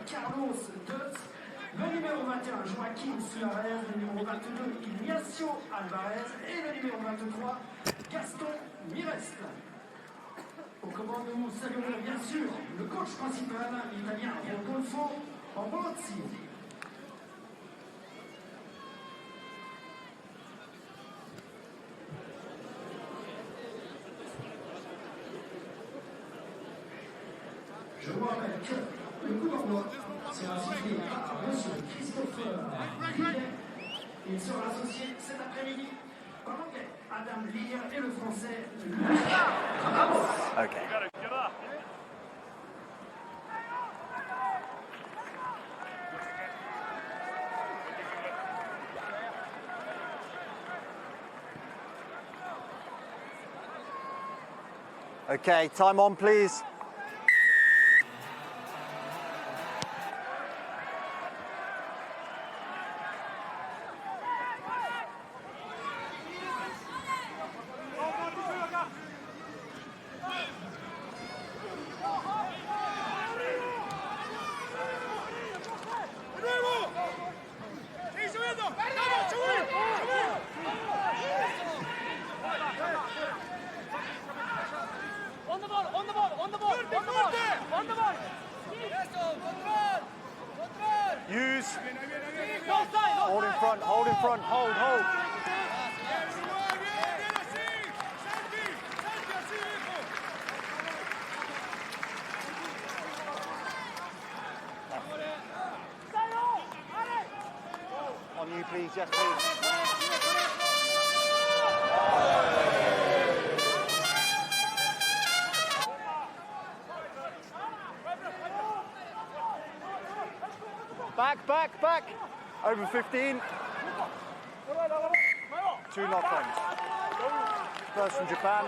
Carlos Deutz. Le numéro 21, Joaquim Suarez. Le numéro 22, Ignacio Alvarez. Et le numéro 23, Gaston Mirest. Au commande, nous saluons bien sûr le coach principal, l'italien Rodolfo Ambrozzi. Je vous rappelle que le coup d'envoi sera sifflé par M. Christopher Villet. Il sera associé cet après-midi par l'anglais Adam Lear et le français Lucas Ramos. Okay. Okay, time on, please. Use. Hold in front, hold in front, hold. On you, please, yes, please. Back. Over 15. 2 knock-ons. First from Japan.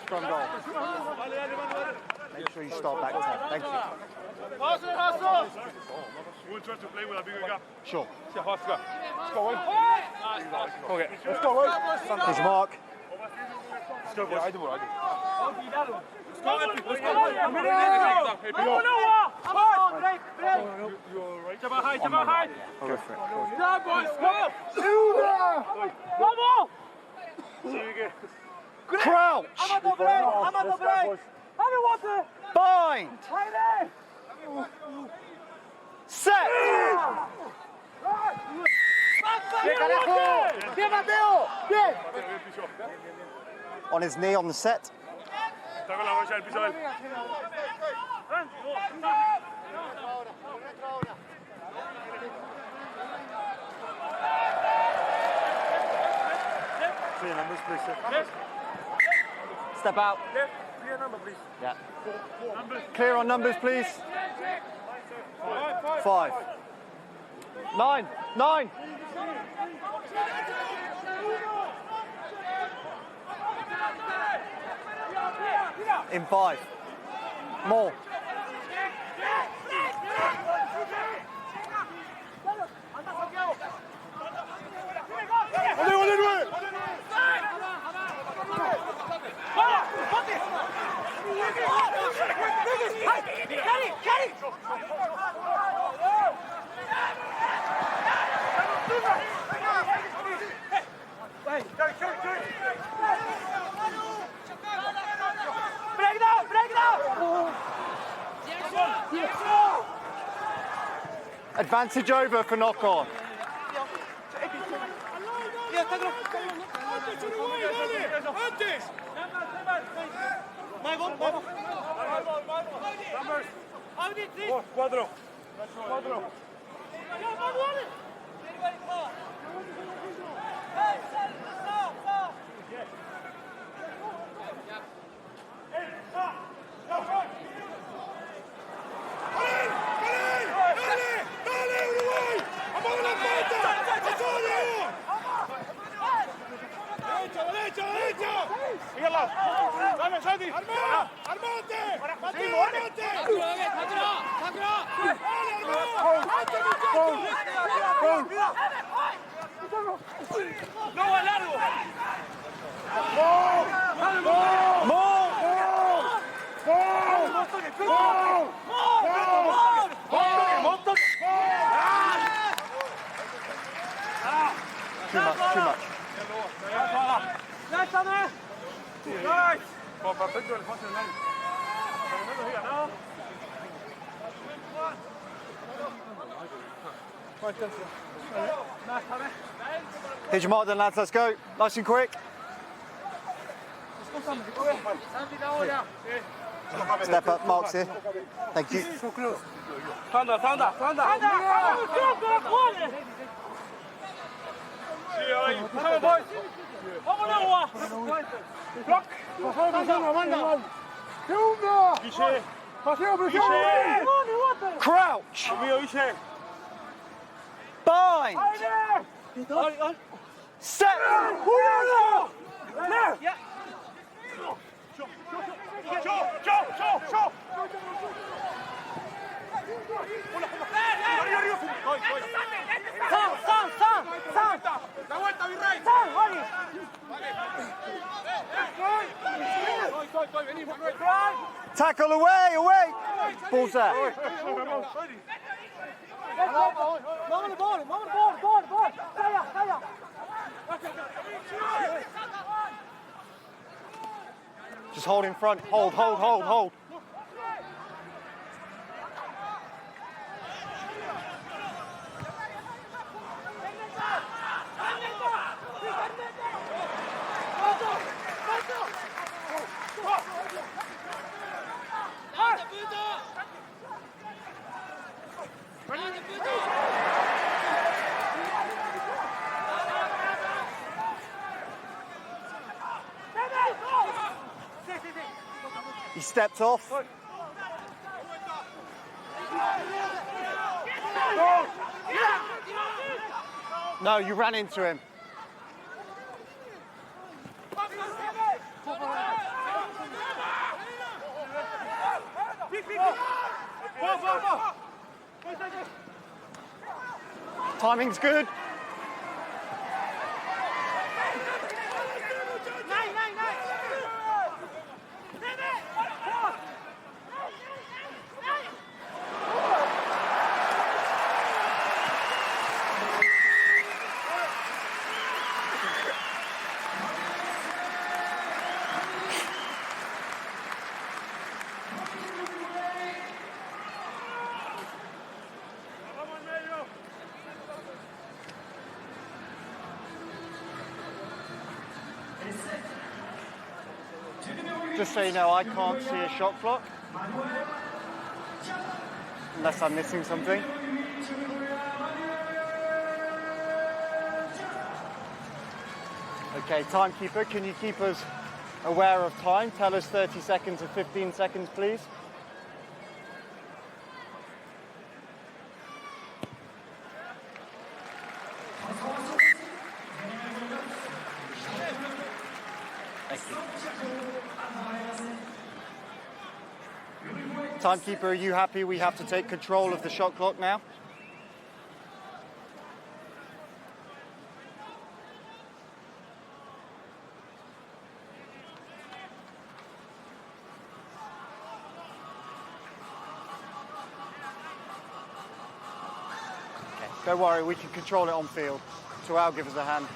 Scrum goal. Make sure you start back 10. Thank you. We'll try to play with a bigger gap. Sure. Let's go, Will. Okay, Let's go, Will. Here's your mark. Let's go, boys. I do. Jabba high. Go for it. Stop, boys, go! Crouch! Bind! Set! On his knee on the set. Está con la mancha del piso él. Clear numbers, please, sir. Step out. Clear number, please. Yeah. Clear on numbers, please. 5. 9. In 5. More. Advantage over for knock on. Cuatro. Dale, Santi. ¡Armate! ¡No va largo! ¡More! too much, too much. Nice! Oh, perfecto, el pase online. Here's your mark then, lads, let's go. Nice and quick. Step up, marks here. Thank you. Sanda. Come on, boys. Block. Crouch. Bind. Set. Tackle away. Ball's there. Just hold in front. Hold. He stepped off. No, you ran into him. Timing's good. Just so you know, I can't see a shot clock unless I'm missing something. Okay, timekeeper, can you keep us aware of time? Tell us 30 seconds and 15 seconds, please. Timekeeper, are you happy we have to take control of the shot clock now? Okay, don't worry, we can control it on field. So Al, give us a hand.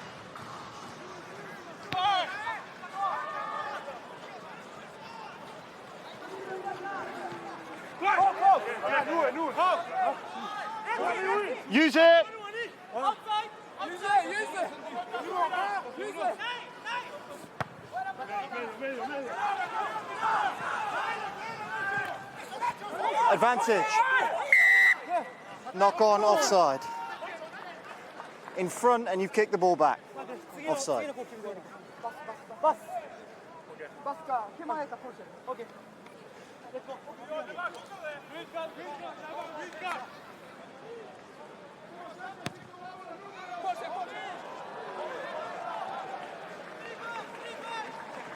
Use it! Advantage. Knock on, offside. In front and you've kicked the ball back. Offside.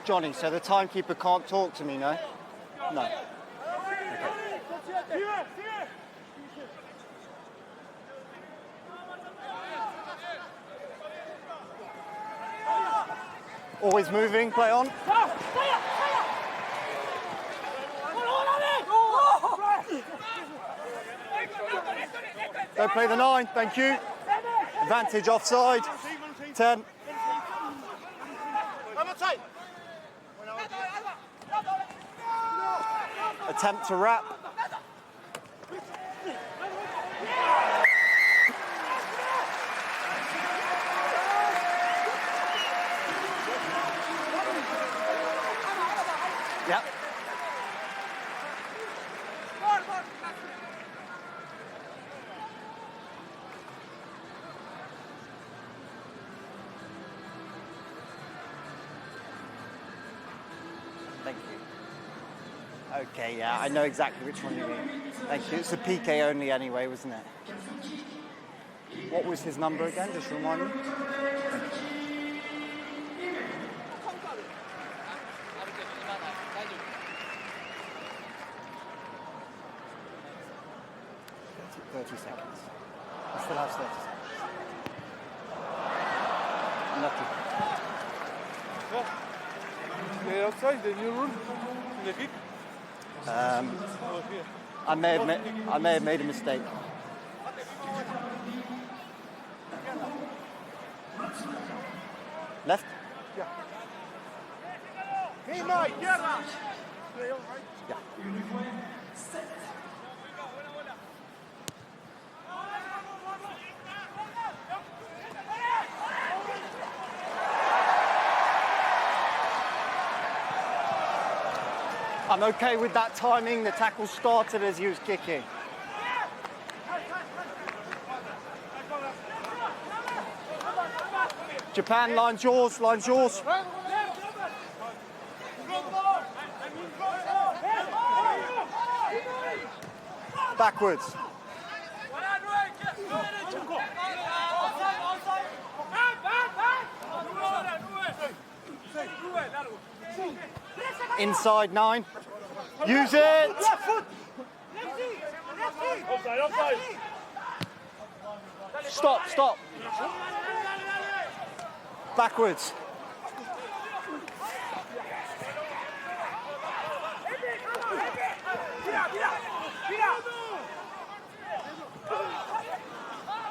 Johnny, so the timekeeper can't talk to me, no? No. Okay. Always moving, play on. Go play the 9, thank you. Advantage offside. Back 10. Attempt to wrap. Yep. Thank you. Okay, yeah, I know exactly which one you mean. Thank you. It's a PK only anyway, wasn't it? What was his number again? Just remind me. 30 seconds. I still have 30 seconds. Nothing. The outside, the new rule, the kick. I may have made a mistake. Left? Yeah. Hey, Mike, yeah. Yeah. I'm okay with that timing. The tackle started as he was kicking. Japan, line's yours, line's yours. Backwards. Inside 9. Use it. Stop, stop. Backwards.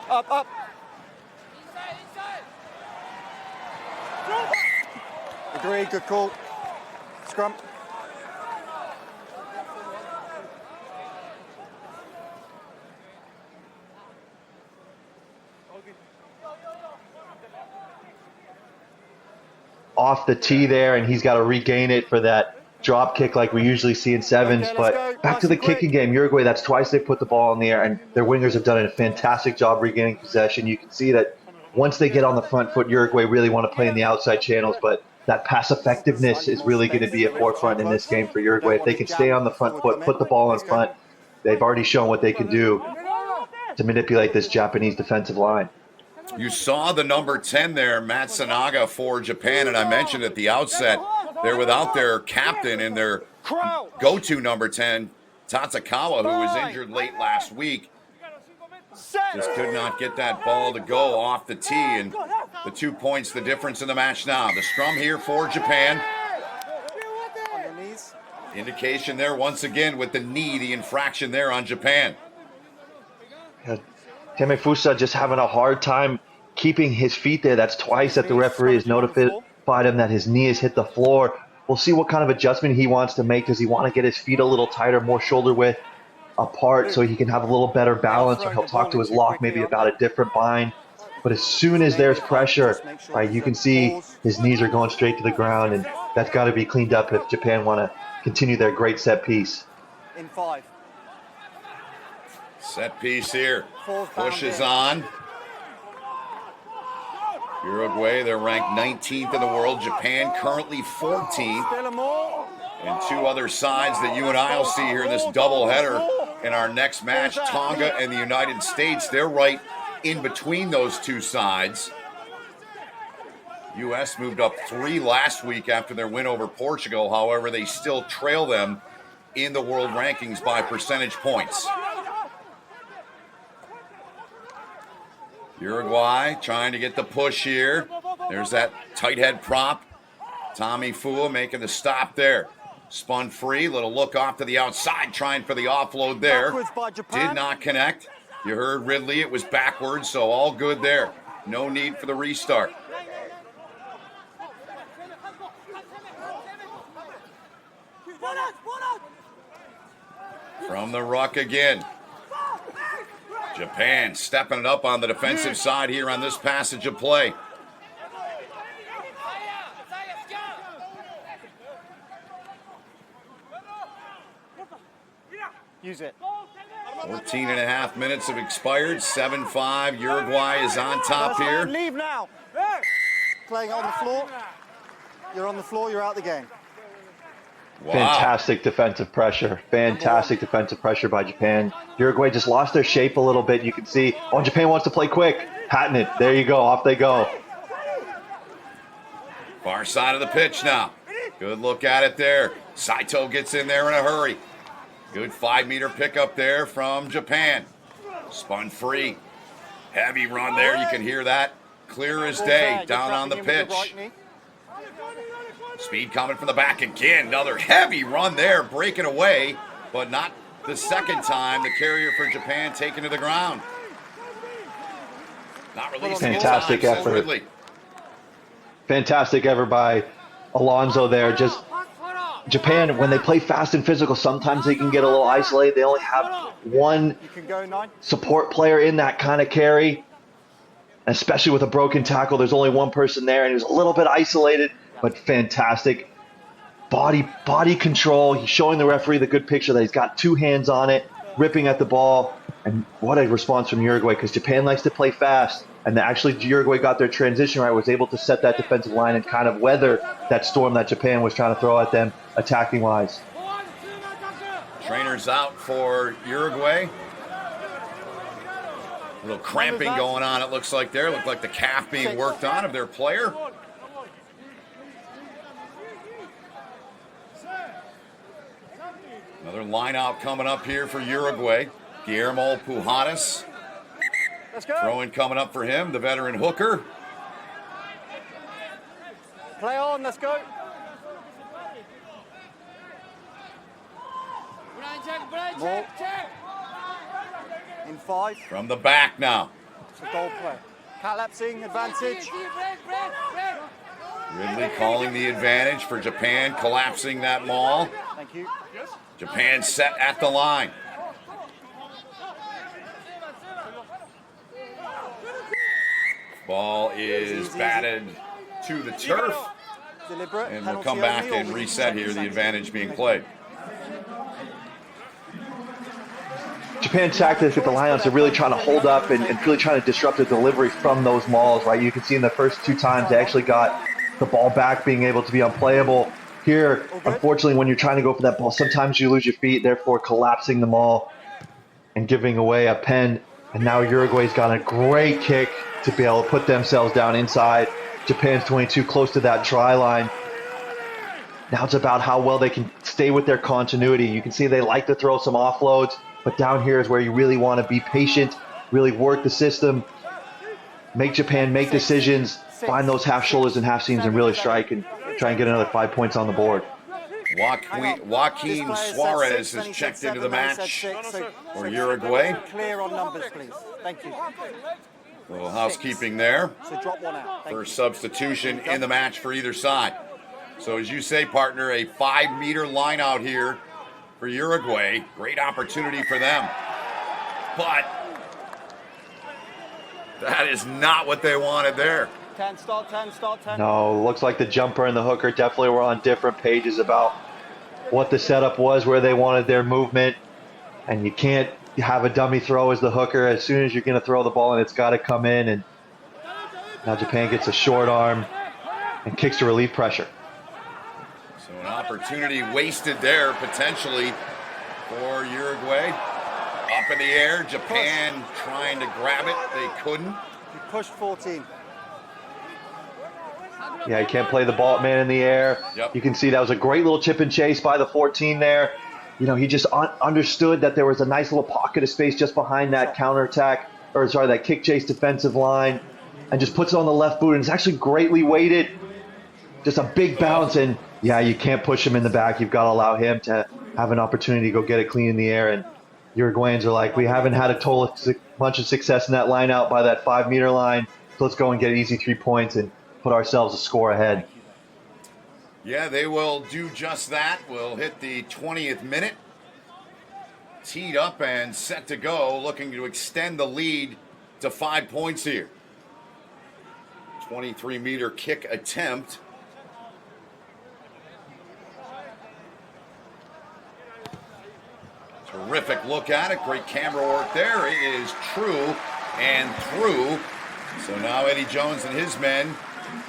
Up, up. Agree, good call. Scrum. Off the tee there, and he's got to regain it for that drop kick like we usually see in sevens. Okay, but go. back Nice to the and quick. kicking game. Uruguay, that's twice they put the ball in the air, and their wingers have done a fantastic job regaining possession. You can see that once they get on the front foot, Uruguay really want to play in the outside channels, but that pass effectiveness is really going to be a forefront in this game for Uruguay. If they can stay on the front foot, put the ball in front, they've already shown what they can do to manipulate this Japanese defensive line. You saw the number 10 there, Matsunaga for Japan, and I mentioned at the outset, they're without their captain and their go-to number 10, Tatsukawa, who was injured late last week. Just could not get that ball to go off the tee, and the 2 points, the difference in the match now. The scrum here for Japan. Indication there once again with the knee, the infraction there on Japan. Temefusa just having a hard time keeping his feet there. That's twice that the referee has notified him that his knee has hit the floor. We'll see what kind of adjustment he wants to make. Does he want to get his feet a little tighter, more shoulder width apart so he can have a little better balance, or he'll talk to his lock maybe about a different bind. But as soon as there's pressure, right, you can see his knees are going straight to the ground, and that's got to be cleaned up if Japan want to continue their great set piece. In 5. Set piece here. Pushes on. Uruguay, they're ranked 19th in the world. Japan currently 14th. And 2 other sides that you and I will see here in this doubleheader in our next match, Tonga and the United States. They're right in between those 2 sides. U.S. moved up 3 last week after their win over Portugal. However, they still trail them in the world rankings by percentage points. Uruguay trying to get the push here. There's that tight head prop. Tommy Fua making the stop there. Spun free, little look off to the outside, trying for the offload there. Did not connect. You heard Ridley, it was backwards, so all good there. No need for the restart. From the ruck again. Japan stepping it up on the defensive side here on this passage of play. Use it. 14 and a half minutes have expired. 7-5. Uruguay is on top here. Leave now. Playing it on the floor. You're on the floor, you're out the game. Wow. Fantastic defensive pressure. Fantastic defensive pressure by Japan. Uruguay just lost their shape a little bit. You can see, oh, Japan wants to play quick. Patent it. There you go. Off they go. Far side of the pitch now. Good look at it there. Saito gets in there in a hurry. Good 5-meter pickup there from Japan. Spun free. Heavy run there. You can hear that clear as day down on the pitch. Speed coming from the back again. Another heavy run there, breaking away, but not the second time. The carrier for Japan taken to the ground. Not releasing Fantastic in time, effort. Ridley. Fantastic effort by Alonso there. Just Japan, when they play fast and physical, sometimes they can get a little isolated. They only have one support player in that kind of carry. Especially with a broken tackle, there's only one person there, and he was a little bit isolated, but fantastic body control. He's showing the referee the good picture that he's got two hands on it, ripping at the ball. And what a response from Uruguay, because Japan likes to play fast. And actually, Uruguay got their transition right, was able to set that defensive line and kind of weather that storm that Japan was trying to throw at them attacking-wise. Trainers out for Uruguay. A little cramping going on, it looks like there. Looked like the calf being worked on of their player. Another line out coming up here for Uruguay. Guillermo Pujadas. Throw-in coming up for him, the veteran hooker. Play on, let's go. More. In 5. From the back now. It's a goal play. Collapsing advantage. Ridley calling the advantage for Japan, collapsing that maul. Thank you. Japan set at the line. Ball is batted to the turf. And we'll come back and reset here, the advantage being played. Japan's tactics with the lineouts are really trying to hold up and really trying to disrupt the delivery from those mauls, right? You can see in the first 2 times they actually got the ball back, being able to be unplayable. Here, unfortunately, when you're trying to go for that ball, sometimes you lose your feet, therefore collapsing the maul and giving away a pen. And now Uruguay's got a great kick to be able to put themselves down inside Japan's 22, close to that try line. Now it's about how well they can stay with their continuity. You can see they like to throw some offloads, but down here is where you really want to be patient, really work the system, make Japan make decisions, find those half shoulders and half seams and really strike and try and get another 5 points on the board. Joaquin Suarez has checked into the match for Uruguay. Clear on numbers, please. Thank you. A little housekeeping there. So drop one out. First substitution in the match for either side. So as you say, partner, a 5-meter line out here for Uruguay. Great opportunity for them. But that is not what they wanted there. 10, start 10, start 10. No, looks like the jumper and the hooker definitely were on different pages about what the setup was, where they wanted their movement. And you can't have a dummy throw as the hooker. As soon as you're going to throw the ball and it's got to come in. And now Japan gets a short arm and kicks to relief pressure. So an opportunity wasted there potentially for Uruguay. Up in the air, Japan trying to grab it. They couldn't. You pushed 14. Yeah, you can't play the ball man in the air. Yep. You can see that was a great little chip and chase by the 14 there. You know, he just understood that there was a nice little pocket of space just behind that counterattack, or sorry, that kick chase defensive line, and just puts it on the left boot, and it's actually greatly weighted. Just a big bounce, and yeah, you can't push him in the back. You've got to allow him to have an opportunity to go get it clean in the air, and Uruguayans are like, we haven't had a bunch of success in that line out by that 5-meter line, so let's go and get easy 3 points and put ourselves a score ahead. Yeah, they will do just that. We'll hit the 20th minute. teed up and set to go, looking to extend the lead to 5 points here. 23-meter kick attempt. Terrific look at it. Great camera work there. It is true and through. So now Eddie Jones and his men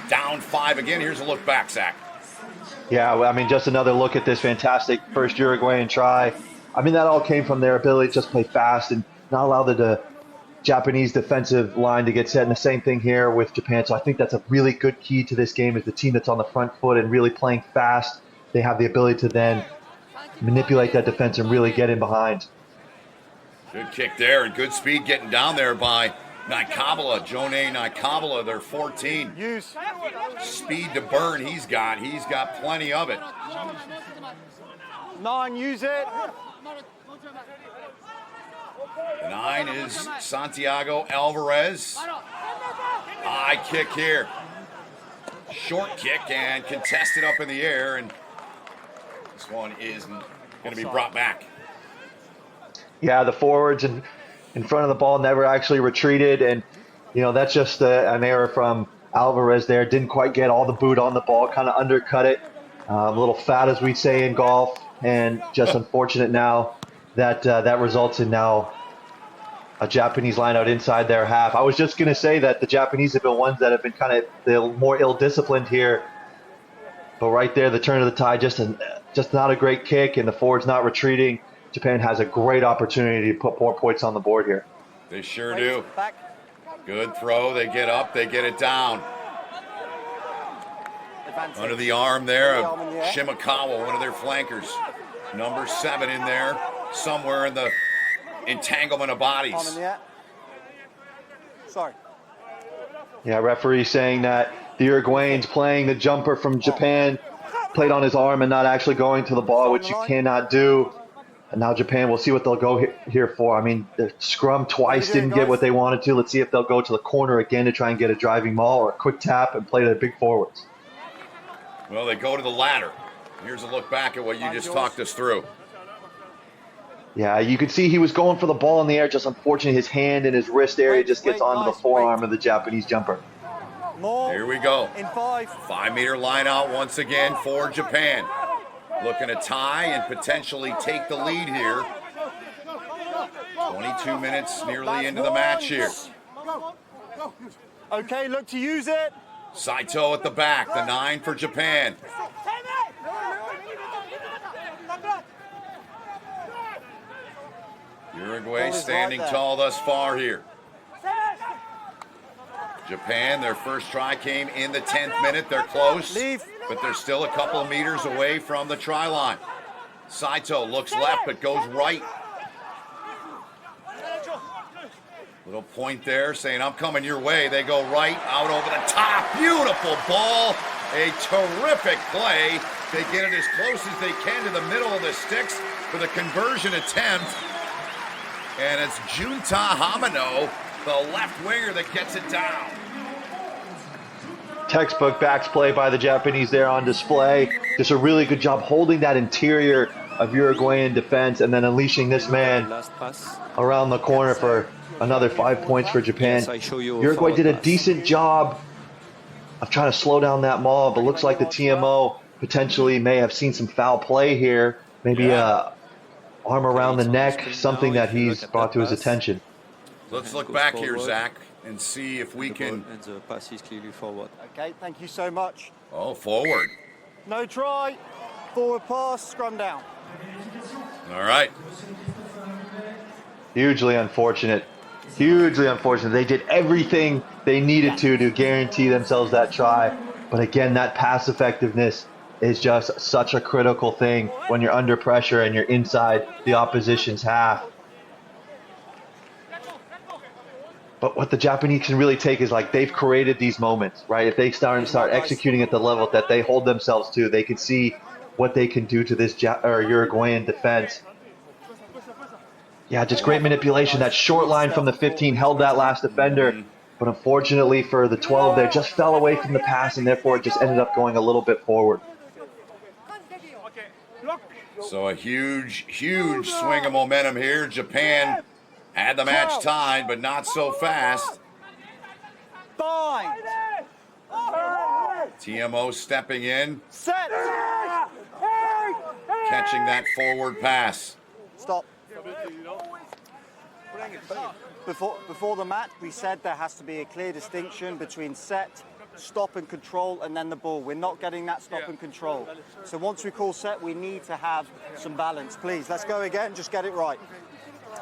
down 5 again. Here's a look back, Zach. Yeah, I mean, just another look at this fantastic first Uruguayan try. I mean, that all came from their ability to just play fast and not allow the Japanese defensive line to get set. And the same thing here with Japan. So I think that's a really good key to this game, is the team that's on the front foot and really playing fast. They have the ability to then manipulate that defense and really get in behind. Good kick there and good speed getting down there by Naikabala, Jone Naikabala, they're 14. Use. Speed to burn he's got plenty of it. 9, use it. The 9 is Santiago Alvarez. High kick here. Short kick and contested up in the air, and this one is going to be brought back. Yeah, the forwards in front of the ball never actually retreated, and that's just an error from Alvarez there. Didn't quite get all the boot on the ball, kind of undercut it. A little fat, as we say in golf, and just unfortunate now that that results in now a Japanese line out inside their half. I was just going to say that the Japanese have been ones that have been kind of more ill-disciplined here, but right there, the turn of the tide, just not a great kick, and the forwards not retreating. Japan has a great opportunity to put more points on the board here. They sure do. Good throw. They get up. They get it down. Under the arm there of Shimakawa, one of their flankers. Number 7 in there, somewhere in the entanglement of bodies. Sorry. Yeah, referee saying that the Uruguayans playing the jumper from Japan played on his arm and not actually going to the ball, which you cannot do. And now Japan, we'll see what they'll go here for. I mean, the scrum twice didn't get what they wanted to. Let's see if they'll go to the corner again to try and get a driving maul or a quick tap and play to the big forwards. Well, they go to the latter. Here's a look back at what you just talked us through. Yeah, you could see he was going for the ball in the air. Just unfortunately, his hand and his wrist area just gets onto the forearm of the Japanese jumper. Here we go. In 5. 5-meter line out once again for Japan. Looking to tie and potentially take the lead here. 22 minutes nearly into the match here. Okay, look to use it. Saito at the back, the 9 for Japan. Uruguay standing tall thus far here. Japan, their first try came in the 10th minute. They're close, but they're still a couple of meters away from the try line. Saito looks left, but goes right. Little point there saying, I'm coming your way. They go right, out over the top. Beautiful ball. A terrific play. They get it as close as they can to the middle of the sticks for the conversion attempt. And it's Junta Hamano, the left winger, that gets it down. Textbook backs play by the Japanese there on display. Just a really good job holding that interior of Uruguayan defense and then unleashing this man around the corner for another 5 points for Japan. Uruguay did a decent job of trying to slow down that maul, but looks like the TMO potentially may have seen some foul play here. Maybe a arm around the neck, something that he's brought to his attention. Let's look back here, Zach, and see if we can. And the pass is clearly forward. Okay, thank you so much. Oh, forward. No try. Forward pass, scrum down. All right. Hugely unfortunate. Hugely unfortunate. They did everything they needed to guarantee themselves that try. But again, that pass effectiveness is just such a critical thing when you're under pressure and you're inside the opposition's half. But what the Japanese can really take is, like, they've created these moments, right? If they start executing at the level that they hold themselves to, they can see what they can do to this Uruguayan defense. Yeah, just great manipulation. That short line from the 15 held that last defender. But unfortunately for the 12 there, just fell away from the pass, and therefore it just ended up going a little bit forward. So a huge, huge swing of momentum here. Japan had the match tied, but not so fast. Bind. TMO stepping in, Set. catching that forward pass. Stop. Before the match, we said there has to be a clear distinction between set, stop and control, and then the ball. We're not getting that stop and control. So once we call set, we need to have some balance. Please, let's go again. Just get it right.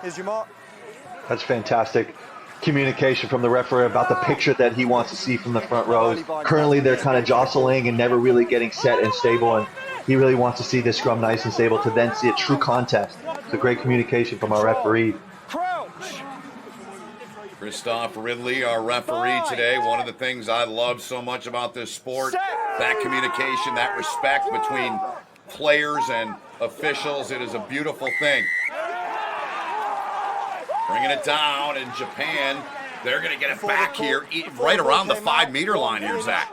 Here's your mark. That's fantastic communication from the referee about the picture that he wants to see from the front rows. Currently, they're kind of jostling and never really getting set and stable, and he really wants to see this scrum nice and stable to then see a true contest. It's a great communication from our referee. Christoph Ridley, our referee today. One of the things I love so much about this sport, that communication, that respect between players and officials. It is a beautiful thing. Bringing it down, and Japan, they're going to get it back here right around the 5-meter line here, Zach.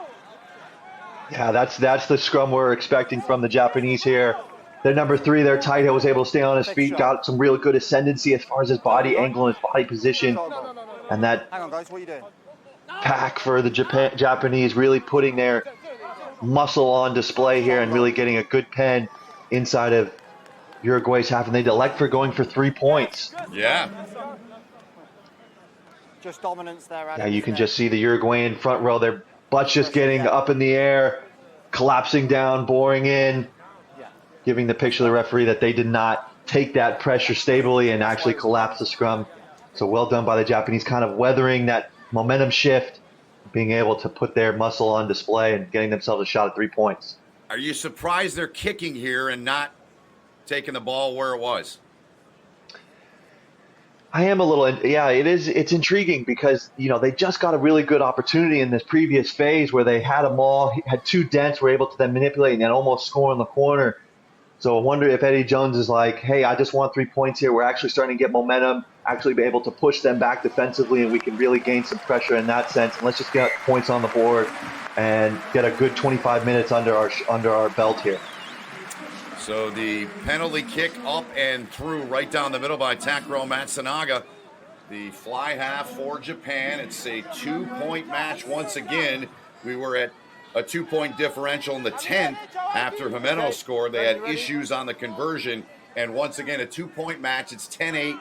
Yeah, that's the scrum we're expecting from the Japanese here. Their number 3, their tight head, was able to stay on his feet, got some real good ascendancy as far as his body angle and his body position. And that Hang on, guys, what are you doing? pack for the Japanese really putting their muscle on display here and really getting a good pen inside of Uruguay's half. And they elect for going for 3 points. Yeah. Just dominance there. Yeah, you can just see the Uruguayan front row, their butts just getting up in the air, collapsing down, boring in, giving the picture to the referee that they did not take that pressure stably and actually collapse the scrum. So well done by the Japanese, kind of weathering that momentum shift, being able to put their muscle on display and getting themselves a shot at 3 points. Are you surprised they're kicking here and not taking the ball where it was? I am a little, yeah, it's intriguing because, you know, they just got a really good opportunity in this previous phase where they had a maul, had 2 dents, were able to then manipulate and then almost score in the corner. So I wonder if Eddie Jones is like, hey, I just want 3 points here. We're actually starting to get momentum, actually be able to push them back defensively, and we can really gain some pressure in that sense. And let's just get points on the board and get a good 25 minutes under our belt here. So the penalty kick up and through right down the middle by Takuro Matsunaga. The fly half for Japan. It's a 2-point match once again. We were at a 2-point differential in the 10th after Jimeno scored. They had issues on the conversion. And once again, a 2-point match. It's 10-8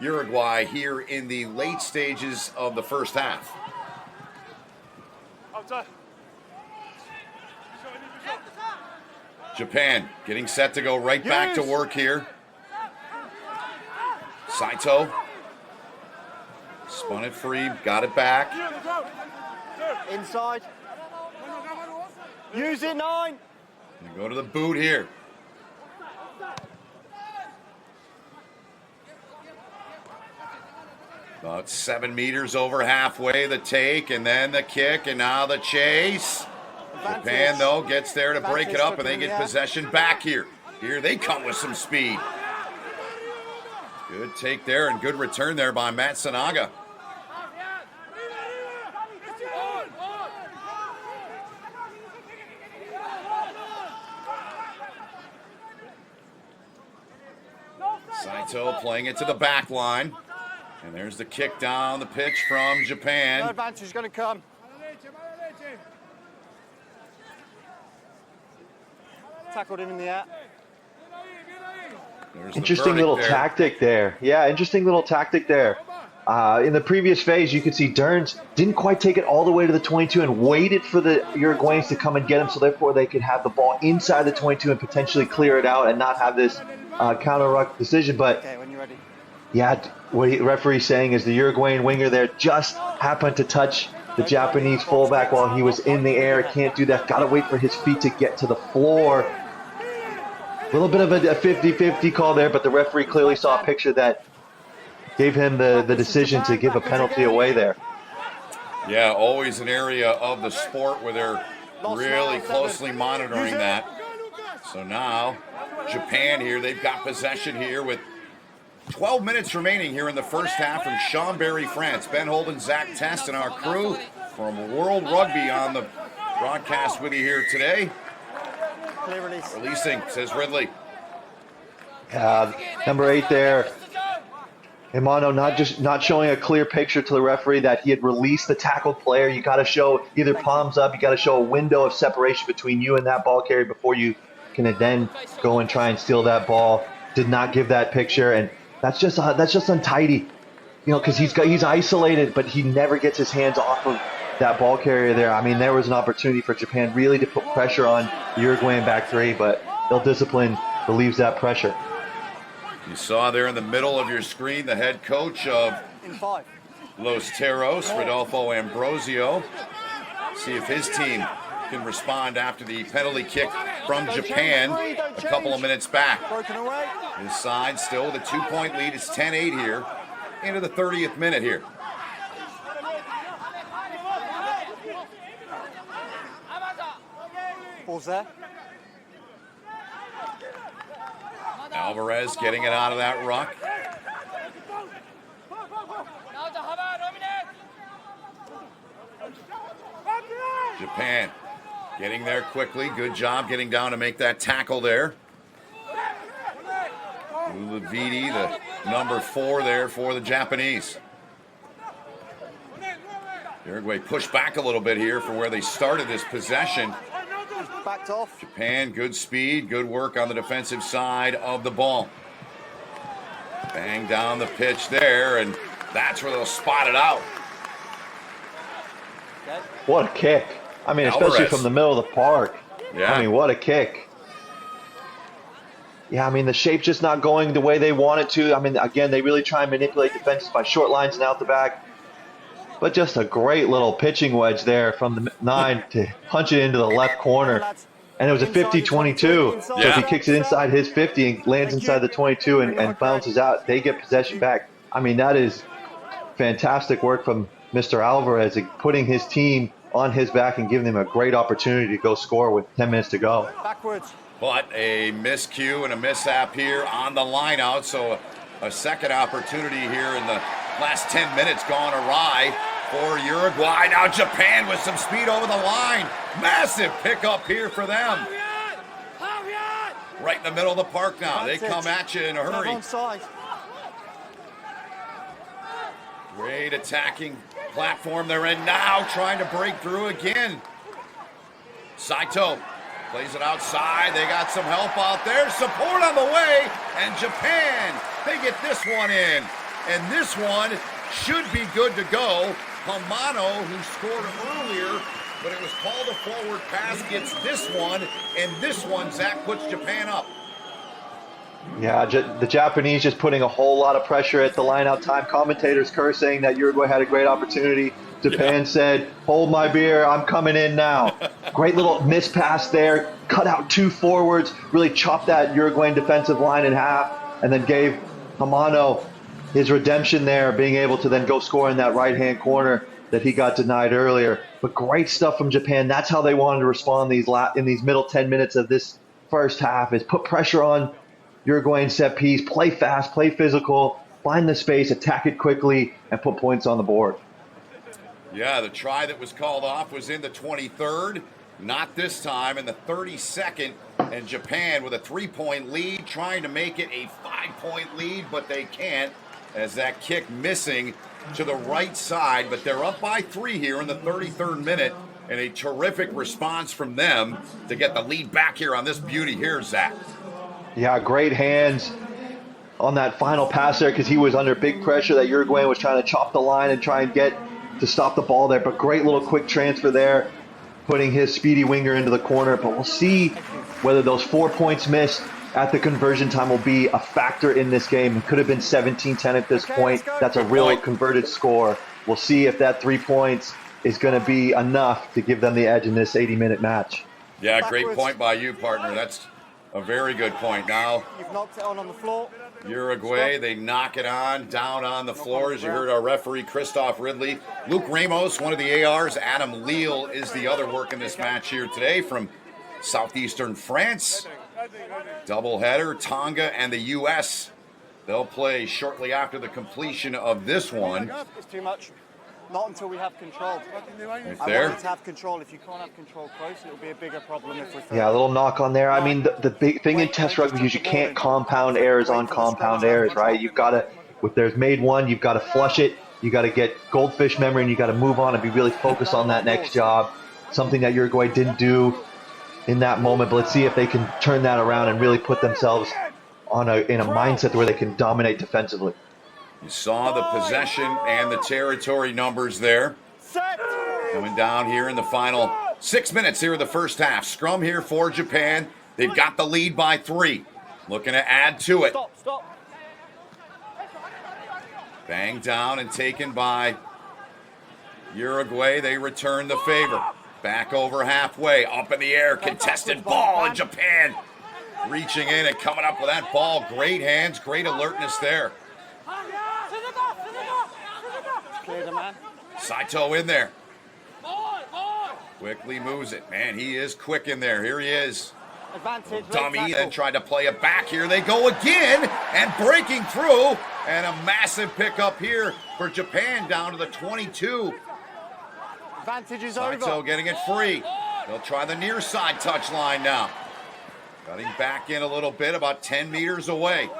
Uruguay here in the late stages of the first half. Japan getting set to go right back to work here. Saito spun it free, got it back. Inside. Use it, 9. And go to the boot here. About 7 meters over halfway, the take, and then the kick, and now the chase. Japan, though, gets there to break it up, and they get possession back here. Here they come with some speed. Good take there and good return there by Matsunaga. Saito playing it to the back line. And there's the kick down the pitch from Japan. No advantage is going to come. Tackled him in the air. Interesting little tactic there. Yeah, interesting little tactic there. In the previous phase, you could see Derns didn't quite take it all the way to the 22 and waited for the Uruguayans to come and get him, so therefore they could have the ball inside the 22 and potentially clear it out and not have this counter-ruck decision. But Okay, when you're ready. yeah, what the referee's saying is the Uruguayan winger there just happened to touch the Japanese fullback while he was in the air. Can't do that. Got to wait for his feet to get to the floor. A little bit of a 50-50 call there, but the referee clearly saw a picture that gave him the decision to give a penalty away there. Yeah, always an area of the sport where they're really closely monitoring that. So now, Japan here, they've got possession here with 12 minutes remaining here in the first half from Chambery, France. Ben Holden, Zach Test, and our crew from World Rugby on the broadcast with you here today. Clear release. Releasing, says Ridley. Number 8 there. Himano not showing a clear picture to the referee that he had released the tackled player. You got to show either palms up. You got to show a window of separation between you and that ball carrier before you can then go and try and steal that ball. Did not give that picture, and that's just untidy. You know, because he's isolated, but he never gets his hands off of that ball carrier there. I mean, there was an opportunity for Japan really to put pressure on the Uruguayan back three, but ill-discipline relieves that pressure. You saw there in the middle of your screen the head coach of Los Teros, Rodolfo Ambrosio. See if his team can respond after the penalty kick from Japan a couple of minutes back. His side still with a 2-point lead. It's 10-8 here into the 30th minute here. Pause there. Alvarez getting it out of that ruck. Japan getting there quickly. Good job getting down to make that tackle there. Ulavidi, the number 4 there for the Japanese. Uruguay pushed back a little bit here for where they started this possession. Backed off. Japan, good speed, good work on the defensive side of the ball. Bang down the pitch there, and that's where they'll spot it out. What a kick. I mean, Alvarez. especially from the middle of the park. Yeah. I mean, what a kick. Yeah, I mean, the shape's just not going the way they want it to. I mean, again, they really try and manipulate defenses by short lines and out the back. But just a great little pitching wedge there from the 9 to punch it into the left corner. And it was a 50-22. So if he kicks it inside his 50 and lands inside the 22 and bounces out, they get possession back. I mean, that is fantastic work from Mr. Alvarez, putting his team on his back and giving them a great opportunity to go score with 10 minutes to go. Backwards. But a miscue and a mishap here on the line out. So a second opportunity here in the last 10 minutes gone awry for Uruguay. Now Japan with some speed over the line. Massive pickup here for them. Right in the middle of the park now. They come at you in a hurry. Great attacking platform they're in now, trying to break through again. Saito plays it outside. They got some help out there. Support on the way. And Japan, they get this one in. And this one should be good to go. Hamano, who scored earlier, but it was called a forward pass, gets this one. And this one, Zach, puts Japan up. Yeah, the Japanese just putting a whole lot of pressure at the line out time. Commentators cursing that Uruguay had a great opportunity. Japan said, hold my beer, I'm coming in now. Great little miss pass there. Cut out 2 forwards, really chopped that Uruguayan defensive line in half, and then gave Hamano his redemption there, being able to then go score in that right-hand corner that he got denied earlier. But great stuff from Japan. That's how they wanted to respond in these middle 10 minutes of this first half, is put pressure on Uruguayan set piece, play fast, play physical, find the space, attack it quickly, and put points on the board. Yeah, the try that was called off was in the 23rd. Not this time in the 32nd. And Japan with a 3-point lead, trying to make it a 5-point lead, but they can't, as that kick missing to the right side. But they're up by 3 here in the 33rd minute, and a terrific response from them to get the lead back here on this beauty here, Zach. Yeah, great hands on that final pass there, because he was under big pressure. That Uruguayan was trying to chop the line and try and get to stop the ball there. But great little quick transfer there, putting his speedy winger into the corner. But we'll see whether those 4 points missed at the conversion time will be a factor in this game. It could have been 17-10 at this point. That's a real converted score. We'll see if that 3 points is going to be enough to give them the edge in this 80-minute match. Yeah, great point by you, partner. That's a very good point. Now, You've knocked it on the floor. Uruguay, they knock it on, down on the floor, as you heard our referee, Christoph Ridley. Luke Ramos, one of the ARs. Adam Leal is the other work in this match here today from southeastern France. Doubleheader, Tonga and the U.S. They'll play shortly after the completion of this one. It's too much. Not until we have control. Right I there. want to have control. If you can't have control close, it'll be a bigger problem if we're Yeah, a little knock on there. I mean, the big thing in test rugby is you can't compound errors on compound errors, right? You've got to, if there's made one, you've got to flush it. You got to get goldfish memory, and you got to move on and be really focused on that next job. Something that Uruguay didn't do in that moment. But let's see if they can turn that around and really put themselves in a mindset where they can dominate defensively. You saw the possession and the territory numbers there. Coming down here in the final 6 minutes here of the first half. Scrum here for Japan. They've got the lead by 3. Looking to add to it. Stop. Banged down and taken by Uruguay. They return the favor. Back over halfway. Up in the air. Contested ball in Japan. Reaching in and coming up with that ball. Great hands. Great alertness there. Clear the man. Saito in there. Quickly moves it. Man, he is quick in there. Here he is. Advantage. Dummy, then tried to play it back. Here they go again, and breaking through, and a massive pickup here for Japan down to the 22. Advantage is Saito over. getting it free. They'll try the near side touch line now. Cutting back in a little bit, about 10 meters away.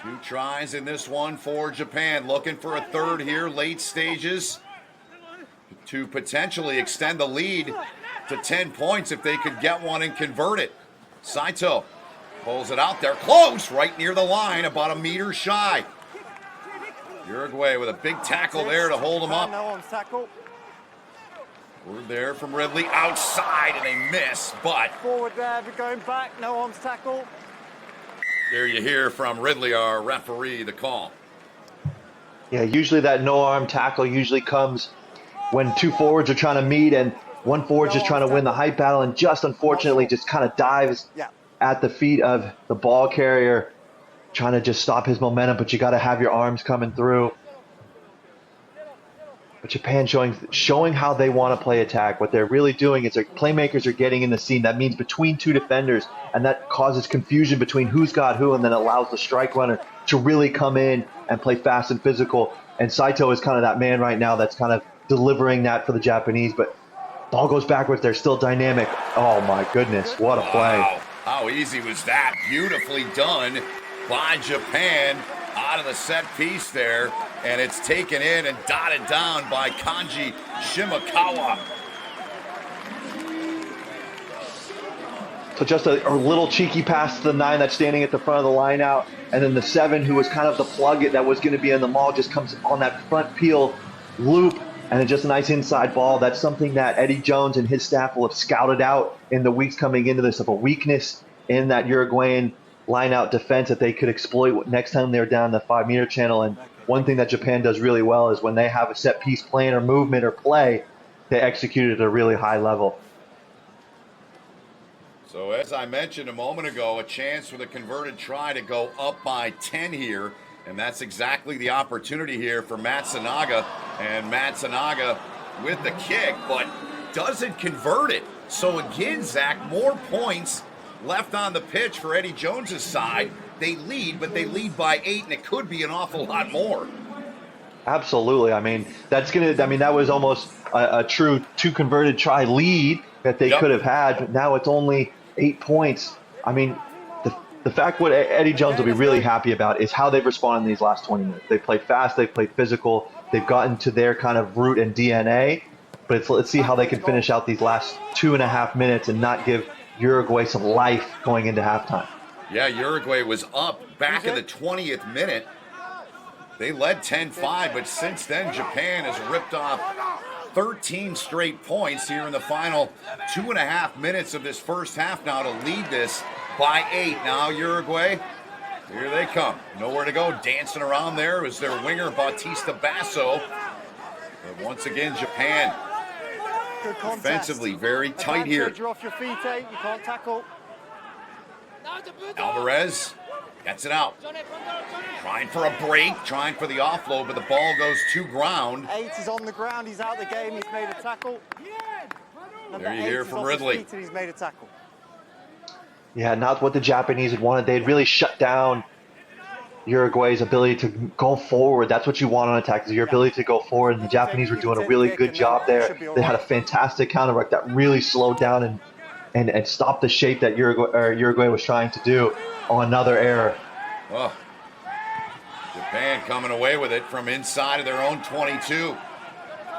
2 tries in this one for Japan. Looking for a third here, late stages, to potentially extend the lead to 10 points if they could get one and convert it. Saito pulls it out there, close, right near the line, about a meter shy. Uruguay with a big tackle there to hold him up. No one's tackle. Word there from Ridley, outside, and they miss, but Forward there, we're going back. No arms tackle. there you hear from Ridley, our referee, the call. Yeah, usually that no-arm tackle usually comes when 2 forwards are trying to meet and 1 forward's just trying to win the height battle and just unfortunately just kind of dives at the feet of the ball carrier, trying to just stop his momentum, but you got to have your arms coming through. But Japan showing how they want to play attack. What they're really doing is their playmakers are getting in the scene. That means between 2 defenders, and that causes confusion between who's got who, and then allows the strike runner to really come in and play fast and physical. And Saito is kind of that man right now that's kind of delivering that for the Japanese. But ball goes backwards. They're still dynamic. Oh, my goodness. What a play. Wow. How easy was that? Beautifully done by Japan out of the set piece there. And it's taken in and dotted down by Kanji Shimakawa. So just a little cheeky pass to the 9 that's standing at the front of the line out. And then the 7, who was kind of the plug that was going to be in the maul, just comes on that front peel loop. And it's just a nice inside ball. That's something that Eddie Jones and his staff will have scouted out in the weeks coming into this, of a weakness in that Uruguayan line-out defense that they could exploit next time they're down the 5-meter channel. And one thing that Japan does really well is when they have a set-piece plan or movement or play, they execute it at a really high level. So as I mentioned a moment ago, a chance for the converted try to go up by 10 here. And that's exactly the opportunity here for Matsunaga. And Matsunaga with the kick, but doesn't convert it. So again, Zach, more points left on the pitch for Eddie Jones's side. They lead, but they lead by 8, and it could be an awful lot more. Absolutely. I mean, that was almost a true 2 converted try lead that they could have had. But now it's only 8 points. I mean, the fact what Eddie Jones will be really happy about is how they've responded in these last 20 minutes. They've played fast, they've played physical, they've gotten to their kind of root and DNA. But let's see how they can finish out these last 2.5 minutes and not give Uruguay some life going into halftime. Yeah, Uruguay was up back in the 20th minute. They led 10-5, but since then, Japan has ripped off 13 straight points here in the final 2.5 minutes of this first half now to lead this by 8. Now Uruguay, here they come. Nowhere to go, dancing around there is their winger, Bautista Basso. But once again, Japan defensively very tight here. You're off your feet, eh? You can't tackle. Alvarez gets it out. Trying for a break, trying for the offload, but the ball goes to ground. 8 is on the ground. He's out of the game. He's made a tackle. There you hear from Ridley. He's made a tackle. Yeah, not what the Japanese had wanted. They had really shut down Uruguay's ability to go forward. That's what you want on attack, is your ability to go forward. And the Japanese were doing a really good job there. They had a fantastic counter-ruck that really slowed down and stopped the shape that Uruguay was trying to do on another error. Oh. Japan coming away with it from inside of their own 22.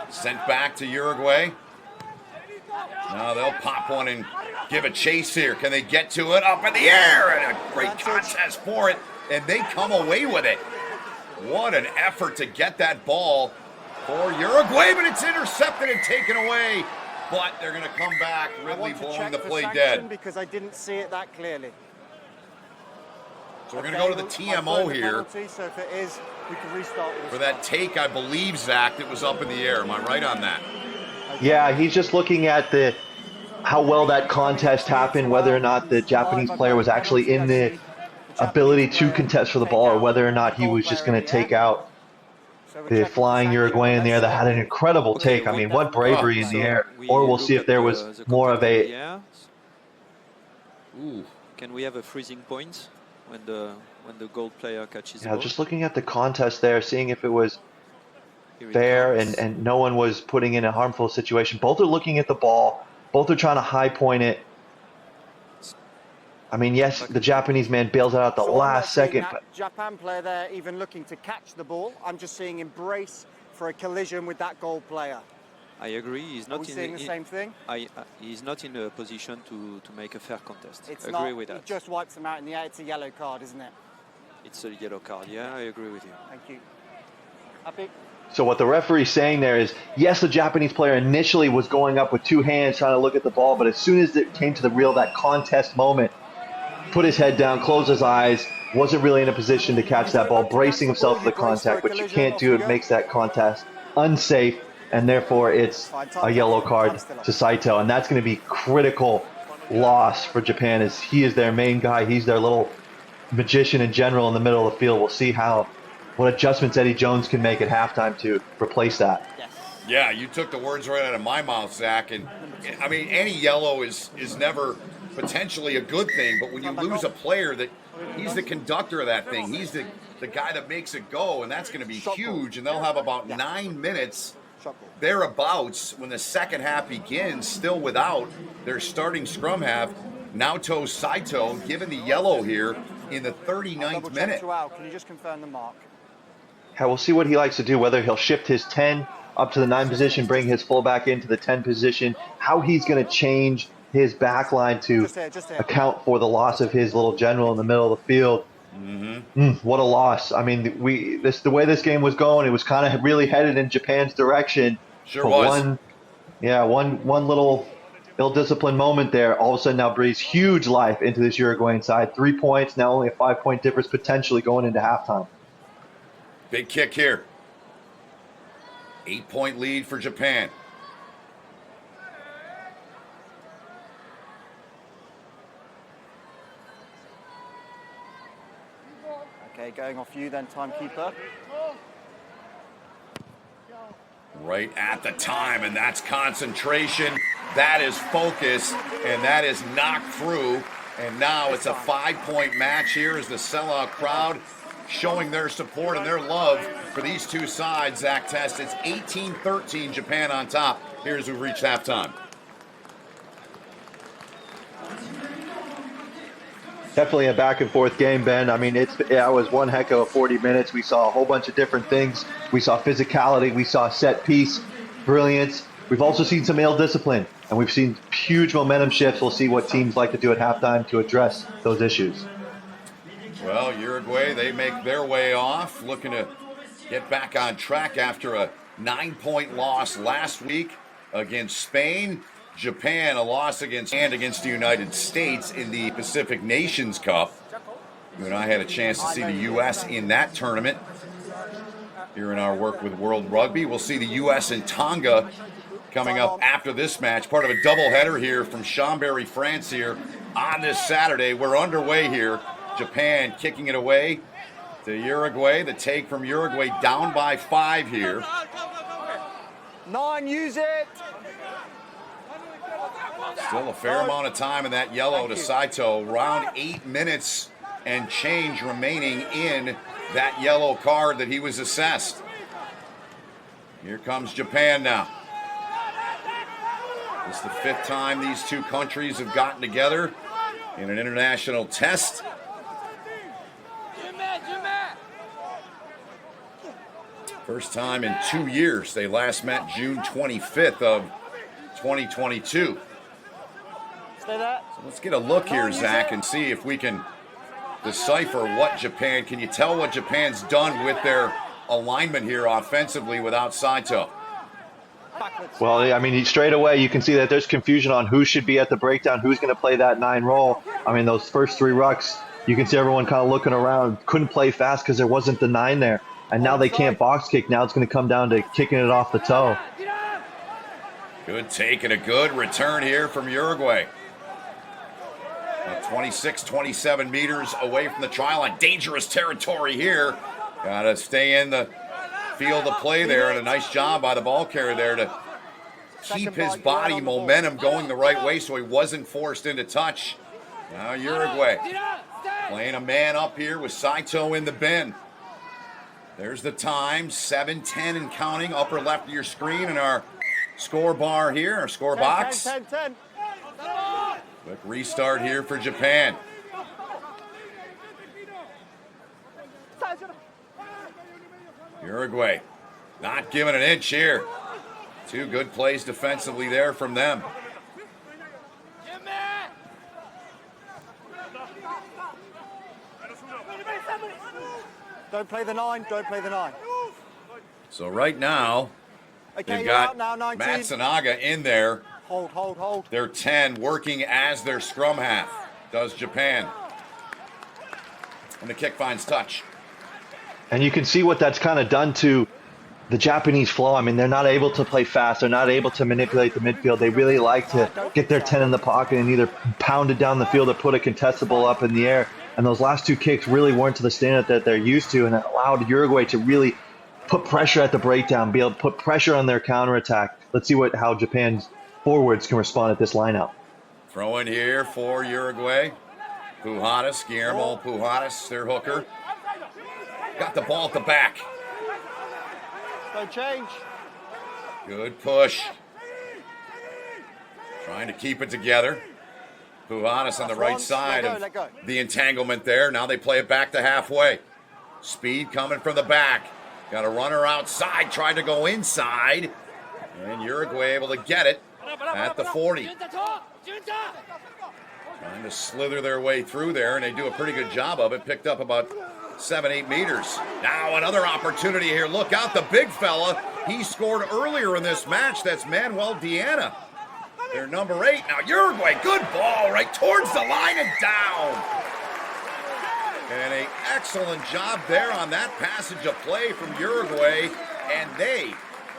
Sent back to Uruguay. Now they'll pop one and give a chase here. Can they get to it? Up in the air, and a great contest for it. And they come away with it. What an effort to get that ball for Uruguay, but it's intercepted and taken away. But they're going to come back, Ridley blowing the play dead. Because I didn't see it that clearly. So we're going to go to the TMO here. So if it is, we can restart for that take, I believe, Zach, that was up in the air. Am I right on that? Yeah, he's just looking at how well that contest happened, whether or not the Japanese player was actually in the ability to contest for the ball, or whether or not he was just going to take out the flying Uruguayan there that had an incredible take. I mean, what bravery in the air. Or we'll see if there was more of a... Ooh. Can we have a freezing point when the gold player catches the ball? Just looking at the contest there, seeing if it was fair and no one was putting in a harmful situation. Both are looking at the ball. Both are trying to high point it. I mean, yes, the Japanese man bails out at the last second. But Japan player there even looking to catch the ball. I'm just seeing embrace for a collision with that goal player. I agree. He's not seeing the same thing. He's not in a position to make a fair contest. It's I agree with that. He just wipes him out in the air. It's a yellow card, isn't it? It's a yellow card. Yeah, I agree with you. Thank you. Happy? So what the referee's saying there is, yes, the Japanese player initially was going up with two hands trying to look at the ball, but as soon as it came to the real, that contest moment, put his head down, closed his eyes, wasn't really in a position to catch that ball, bracing himself for the contact, which you can't do. It makes that contest unsafe, and therefore it's a yellow card to Saito, and that's going to be critical loss for Japan, as he is their main guy. He's their little magician in general in the middle of the field. We'll see what adjustments Eddie Jones can make at halftime to replace that. Yeah, you took the words right out of my mouth, Zach. And I mean, any yellow is never potentially a good thing, but when you lose a player that he's the conductor of that thing, he's the guy that makes it go, and that's going to be huge. And they'll have about 9 minutes thereabouts when the second half begins, still without their starting scrum half, Naoto Saito, given the yellow here in the 39th minute. Can you just confirm the mark? Yeah, we'll see what he likes to do, whether he'll shift his 10 up to the 9 position, bring his fullback into the 10 position, how he's going to change his back line to account for the loss of his little general in the middle of the field. What a loss. I mean, the way this game was going, it was kind of really headed in Japan's direction. Sure was. One little ill-disciplined moment there, all of a sudden now breathes huge life into this Uruguayan side. 3 points, now only a 5-point difference potentially going into halftime. Big kick here. 8-point lead for Japan. Okay, going off you then, timekeeper. Right at the time, and that's concentration. That is focus, and that is knocked through. And now it's a 5-point match here as the sellout crowd showing their support and their love for these two sides. Zach Test, it's 18-13, Japan on top. Here's who reached halftime. Definitely a back-and-forth game, Ben. I mean, it was one heck of a 40 minutes. We saw a whole bunch of different things. We saw physicality. We saw set-piece brilliance. We've also seen some ill-discipline, and we've seen huge momentum shifts. We'll see what teams like to do at halftime to address those issues. Well, Uruguay, they make their way off, looking to get back on track after a 9-point loss last week against Spain. Japan, a loss against the United States in the Pacific Nations Cup. You and I had a chance to see the U.S. in that tournament here in our work with World Rugby. We'll see the U.S. and Tonga coming up after this match. Part of a doubleheader here from Chambery, France here on this Saturday. We're underway here. Japan kicking it away to Uruguay. The take from Uruguay down by 5 here. 9, use it. Still a fair amount of time in that yellow to Saito. Around 8 minutes and change remaining in that yellow card that he was assessed. Here comes Japan now. It's the 5th time these two countries have gotten together in an international test. First time in 2 years. They last met June 25th of 2022. So let's get a look here, Zach, and see if we can decipher what Japan, can you tell what Japan's done with their alignment here offensively without Saito? Well, I mean, straight away you can see that there's confusion on who should be at the breakdown, who's going to play that 9 role. I mean, those first 3 rucks, you can see everyone kind of looking around, couldn't play fast because there wasn't the 9 there. And now they can't box kick. Now it's going to come down to kicking it off the toe. Good take and a good return here from Uruguay. 26, 27 meters away from the try line. Dangerous territory here. Got to stay in the field of play there, and a nice job by the ball carrier there to keep his body momentum going the right way so he wasn't forced into touch. Now Uruguay playing a man up here with Saito in the bin. There's the time, 7:10 and counting, upper left of your screen, and our score bar here, our score box. 10. Quick restart here for Japan. Uruguay not giving an inch here. 2 good plays defensively there from them. Don't play the 9, don't play the 9. So right now, Okay, they've you're got out now, 19. Matsunaga in there. Hold. They're 10, working as their scrum half, does Japan. And the kick finds touch. And you can see what that's kind of done to the Japanese flow. I mean, they're not able to play fast. They're not able to manipulate the midfield. They really like to get their 10 in the pocket and either pound it down the field or put a contestable up in the air. And those last 2 kicks really weren't to the standard that they're used to, and it allowed Uruguay to really put pressure at the breakdown, be able to put pressure on their counterattack. Let's see how Japan's forwards can respond at this lineup. Throw in here for Uruguay. Pujadas, Guillermo Pujadas, their hooker. Got the ball at the back. Don't change. Good push. Trying to keep it together. Pujadas on the right side of the entanglement there. Now they play it back to halfway. Speed coming from the back. Got a runner outside, tried to go inside. And Uruguay able to get it at the 40. Trying to slither their way through there, and they do a pretty good job of it. Picked up about 7-8 meters. Now another opportunity here. Look out, the big fella. He scored earlier in this match. That's Manuel Diana. They're number 8. Now Uruguay, good ball right towards the line and down. And an excellent job there on that passage of play from Uruguay. And they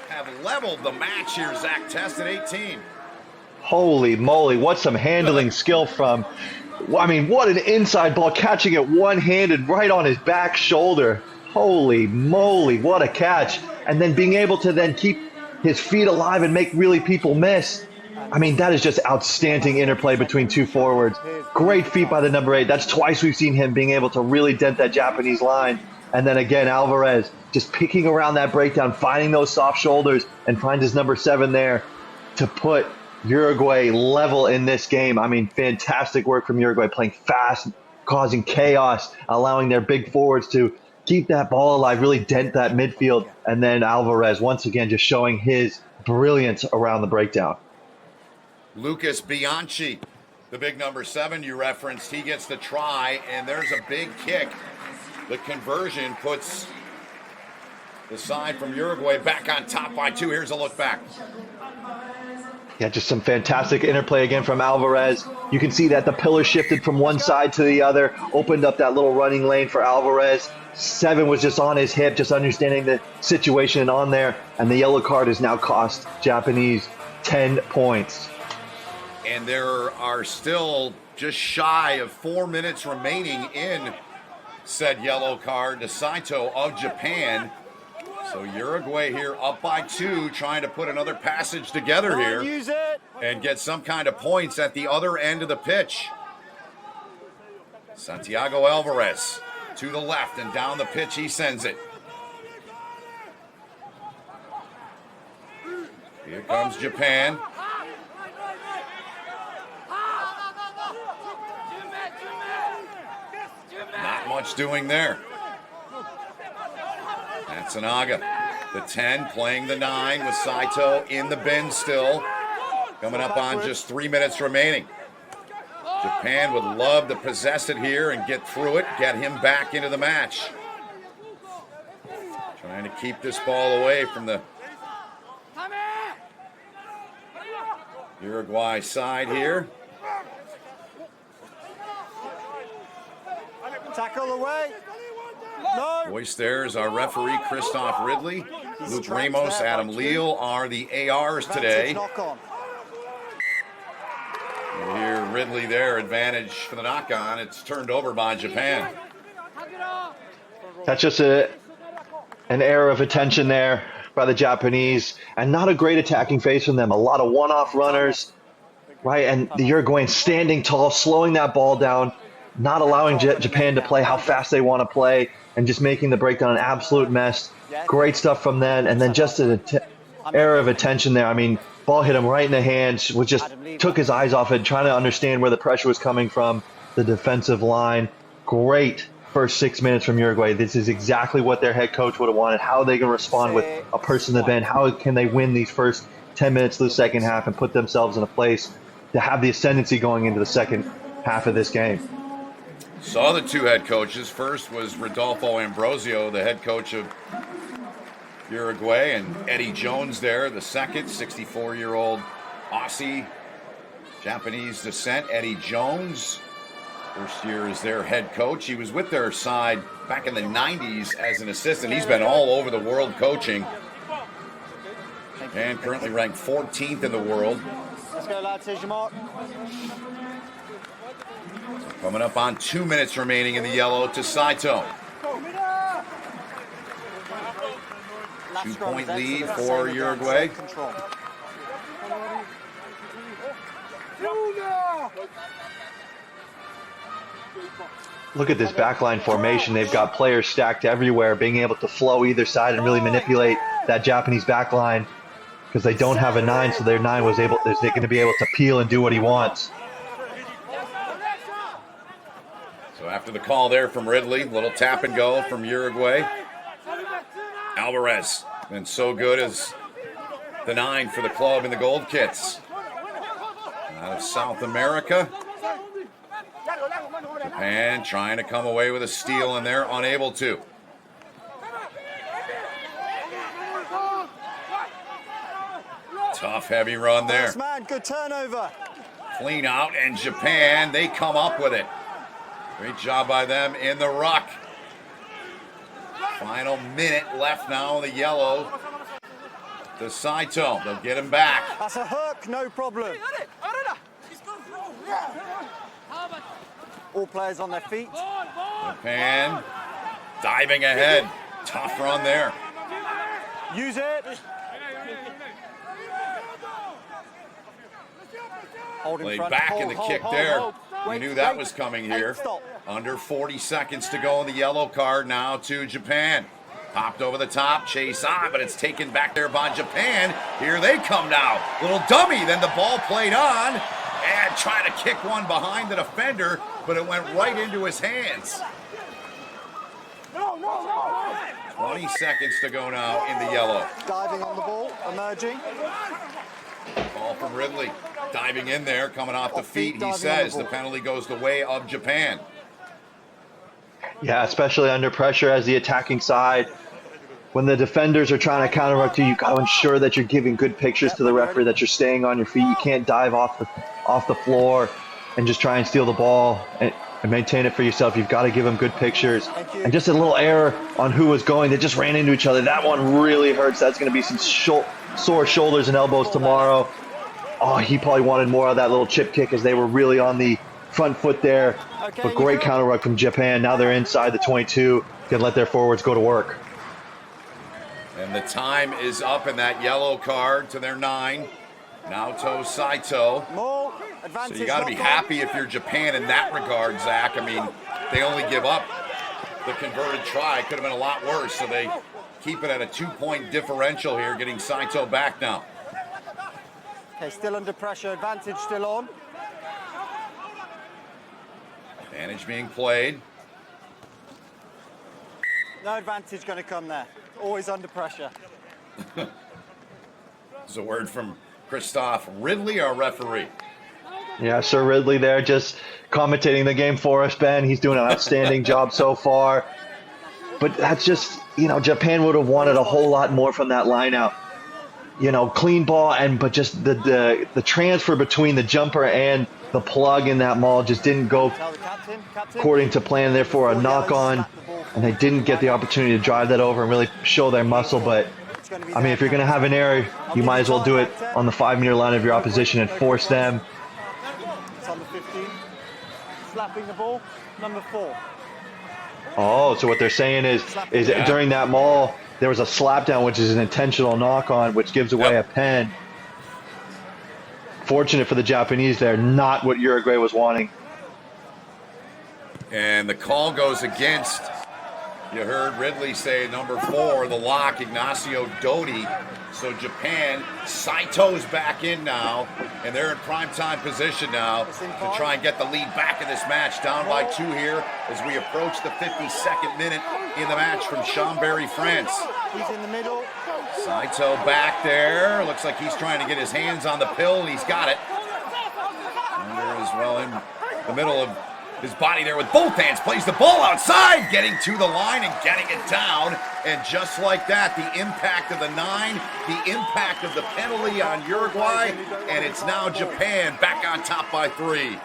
have leveled the match here, Zach Test at 18. Holy moly, what some handling skill from, I mean, what an inside ball, catching it one-handed right on his back shoulder. Holy moly, what a catch. And then being able to then keep his feet alive and make really people miss. I mean, that is just outstanding interplay between 2 forwards. Great feat by the number 8. That's twice we've seen him being able to really dent that Japanese line. And then again, Alvarez just picking around that breakdown, finding those soft shoulders, and finds his number 7 there to put Uruguay level in this game. I mean, fantastic work from Uruguay, playing fast, causing chaos, allowing their big forwards to keep that ball alive, really dent that midfield. And then Alvarez, once again, just showing his brilliance around the breakdown. Lucas Bianchi, the big number 7 you referenced, he gets the try, and there's a big kick. The conversion puts the side from Uruguay back on top by 2. Here's a look back. Yeah, just some fantastic interplay again from Alvarez. You can see that the pillar shifted from one side to the other, opened up that little running lane for Alvarez. 7 was just on his hip, just understanding the situation on there, and the yellow card has now cost Japanese 10 points. And there are still just shy of 4 minutes remaining in said yellow card to Saito of Japan. So Uruguay here up by 2, trying to put another passage together here and get some kind of points at the other end of the pitch. Santiago Alvarez To the left and down the pitch he sends it. Here comes Japan. Not much doing there. Matsunaga, the 10, playing the 9 with Saito in the bin still. Coming up on just 3 minutes remaining. Japan would love to possess it here and get through it, get him back into the match. Trying to keep this ball away from the Uruguay side here. Tackle away. No. Voice there is our referee, Christoph Ridley. Luke Ramos, Adam Leal are the ARs today. You hear Ridley there, advantage for the knock-on. It's turned over by Japan. That's just an error of attention there by the Japanese, and not a great attacking phase from them. A lot of one-off runners, right? And the Uruguayans standing tall, slowing that ball down, not allowing Japan to play how fast they want to play, and just making the breakdown an absolute mess. Great stuff from them, and then just an error of attention there. I mean, ball hit him right in the hands, which just took his eyes off it, trying to understand where the pressure was coming from, the defensive line. Great first 6 minutes from Uruguay. This is exactly what their head coach would have wanted. How are they going to respond with a person in the bench? How can they win these first 10 minutes of the second half and put themselves in a place to have the ascendancy going into the second half of this game? Saw the two head coaches. First was Rodolfo Ambrosio, the head coach of Uruguay, and Eddie Jones there, the second, 64-year-old Aussie, Japanese descent. Eddie Jones, first year as their head coach. He was with their side back in the 90s as an assistant. He's been all over the world coaching, and currently ranked 14th in the world. Let's go, lads. Here's your mark. Coming up on 2 minutes remaining in the yellow to Saito. 2-point lead for Uruguay. Look at this backline formation. They've got players stacked everywhere, being able to flow either side and really manipulate that Japanese backline, because they don't have a 9, so their 9 is going to be able to peel and do what he wants. So after the call there from Ridley, little tap and go from Uruguay. Alvarez been so good as the 9 for the club in the gold kits. Out of South America. Japan trying to come away with a steal, and they're unable to. Tough, heavy run there. Yes, man, good turnover. Clean out, and Japan, they come up with it. Great job by them in the ruck. Final minute left now in the yellow. To Saito, they'll get him back. That's a hook, no problem. All players on their feet. Japan diving ahead. Tough run there. Use it. Played back in the kick there. We knew that was coming here. Under 40 seconds to go in the yellow card now to Japan. Popped over the top, chase on, but it's taken back there by Japan. Here they come now. Little dummy, then the ball played on, and trying to kick one behind the defender, but it went right into his hands. 20 seconds to go now in the yellow. Diving on the ball, emerging. Ball from Ridley. Diving in there, coming off the feet, he says. The penalty goes the way of Japan. Yeah, especially under pressure as the attacking side. When the defenders are trying to counteract you, got to ensure that you're giving good pictures to the referee, that you're staying on your feet. You can't dive off the floor and just try and steal the ball and maintain it for yourself. You've got to give them good pictures. And just a little error on who was going. They just ran into each other. That one really hurts. That's going to be some sore shoulders and elbows tomorrow. Oh, he probably wanted more of that little chip kick as they were really on the front foot there. But great counter ruck from Japan. Now they're inside the 22. Can let their forwards go to work. And the time is up in that yellow card to their 9. Naoto Saito. So you got to be happy if you're Japan in that regard, Zach. I mean, they only give up the converted try. Could have been a lot worse, so they keep it at a 2-point differential here, getting Saito back now. Okay, still under pressure, advantage still on. Advantage being played. No advantage going to come there. Always under pressure. There's a word from Christoph Ridley, our referee. Yeah, Sir Ridley there just commentating the game for us, Ben. He's doing an outstanding job so far. But that's just, Japan would have wanted a whole lot more from that line out. Clean ball, but just the transfer between the jumper and the plug in that maul just didn't go according to plan, therefore a knock on, and they didn't get the opportunity to drive that over and really show their muscle. But I mean, if you're going to have an error, you might as well do it on the 5-meter line of your opposition and force them. It's on the 15. Slapping the ball, number 4. Oh, so what they're saying is during that maul, there was a slap down, which is an intentional knock on, which gives away a pen. Fortunate for the Japanese there, not what Uruguay was wanting. And the call goes against, you heard Ridley say, number 4, the lock, Ignacio Doty. So Japan, Saito's back in now, and they're in primetime position now to try and get the lead back in this match. Down by 2 here as we approach the 52nd minute in the match from Chambery, France. He's in the middle. Saito back there. Looks like he's trying to get his hands on the pill, and he's got it. Under as well in the middle of his body there with both hands, plays the ball outside, getting to the line and getting it down. And just like that, the impact of the 9, the impact of the penalty on Uruguay, and it's now Japan back on top by 3.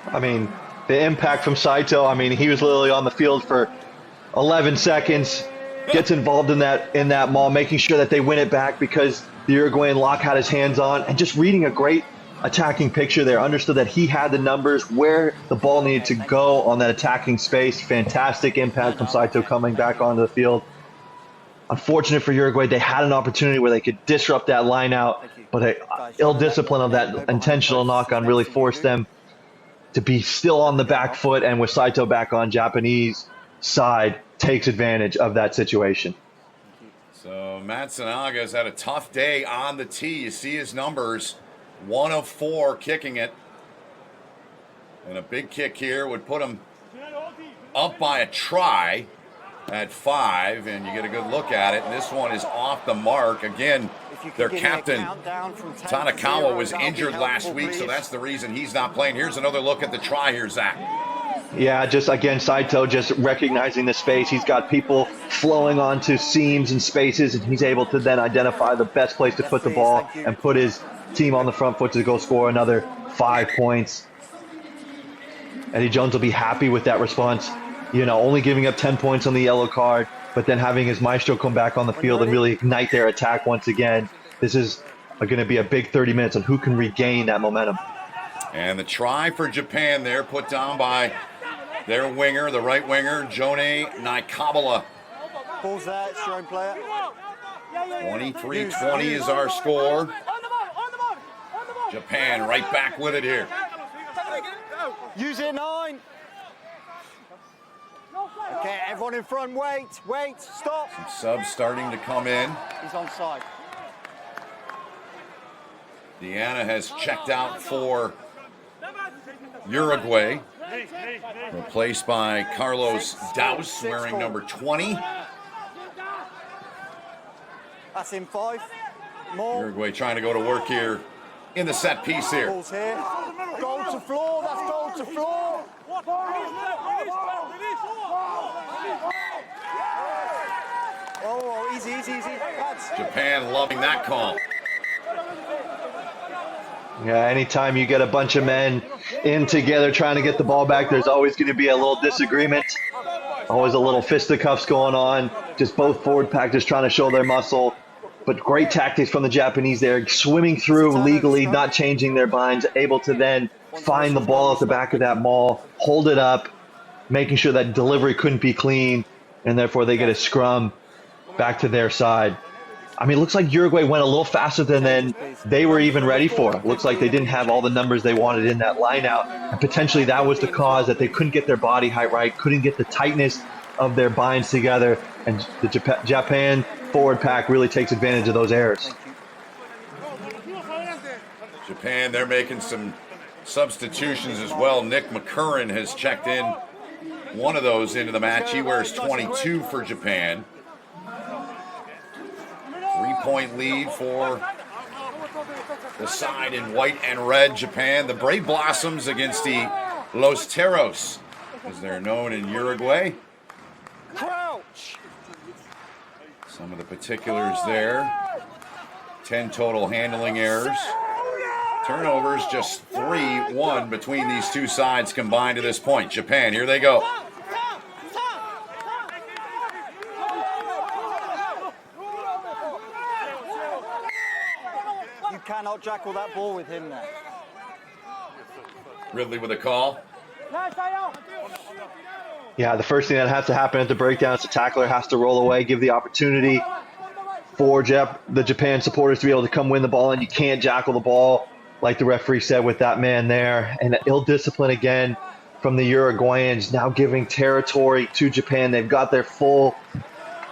I mean, the impact from Saito, I mean, he was literally on the field for 11 seconds, gets involved in that maul, making sure that they win it back because the Uruguayan lock had his hands on, and just reading a great attacking picture there, understood that he had the numbers where the ball needed to go on that attacking space. Fantastic impact from Saito coming back onto the field. Unfortunate for Uruguay, they had an opportunity where they could disrupt that line out, but ill discipline of that intentional knock on really forced them to be still on the back foot, and with Saito back on, Japanese side takes advantage of that situation. So Matsunaga's had a tough day on the tee. You see his numbers. 1 of 4 kicking it. And a big kick here would put him up by a try at 5, and you get a good look at it. And this one is off the mark. Again, their captain, Tanakawa, was injured last week, so that's the reason he's not playing. Here's another look at the try here, Zach. Yeah, just again, Saito just recognizing the space. He's got people flowing onto seams and spaces, and he's able to then identify the best place to put the ball and put his team on the front foot to go score another 5 points. Eddie Jones will be happy with that response. Only giving up 10 points on the yellow card, but then having his maestro come back on the field and really ignite their attack once again. This is going to be a big 30 minutes on who can regain that momentum. And the try for Japan there, put down by their winger, the right winger, Jone Naikabala. Ball's there, it's your own player. 23-20 is our score. Japan right back with it here. Use it, 9. Okay, everyone in front, wait, stop. Some subs starting to come in. He's onside. Deanna has checked out for Uruguay, replaced by Carlos Daus, wearing number 20. That's in 5. More. Uruguay trying to go to work here in the set piece here. Ball's here. Goal to floor, that's goal to floor. Oh, easy. Lads. Japan loving that call. Yeah, anytime you get a bunch of men in together trying to get the ball back, there's always going to be a little disagreement. Always a little fisticuffs going on. Just both forward pack just trying to show their muscle. But great tactics from the Japanese there, swimming through legally, not changing their binds, able to then find the ball at the back of that maul, hold it up, making sure that delivery couldn't be clean, and therefore they get a scrum back to their side. I mean, it looks like Uruguay went a little faster than they were even ready for. Looks like they didn't have all the numbers they wanted in that line out. And potentially that was the cause, that they couldn't get their body height right, couldn't get the tightness of their binds together. And the Japan forward pack really takes advantage of those errors. Japan, they're making some substitutions as well. Nick McCurran has checked in one of those into the match. He wears 22 for Japan. 3-point lead for the side in white and red, Japan. The Brave Blossoms against the Los Teros, as they're known in Uruguay. Some of the particulars there. 10 total handling errors. Turnovers, just 3-1 between these two sides combined to this point. Japan, here they go. You cannot jackal that ball with him there. Ridley with a call. Yeah, the first thing that has to happen at the breakdown is the tackler has to roll away, give the opportunity for the Japan supporters to be able to come win the ball, and you can't jackal the ball like the referee said with that man there. And ill discipline again from the Uruguayans, now giving territory to Japan. They've got their full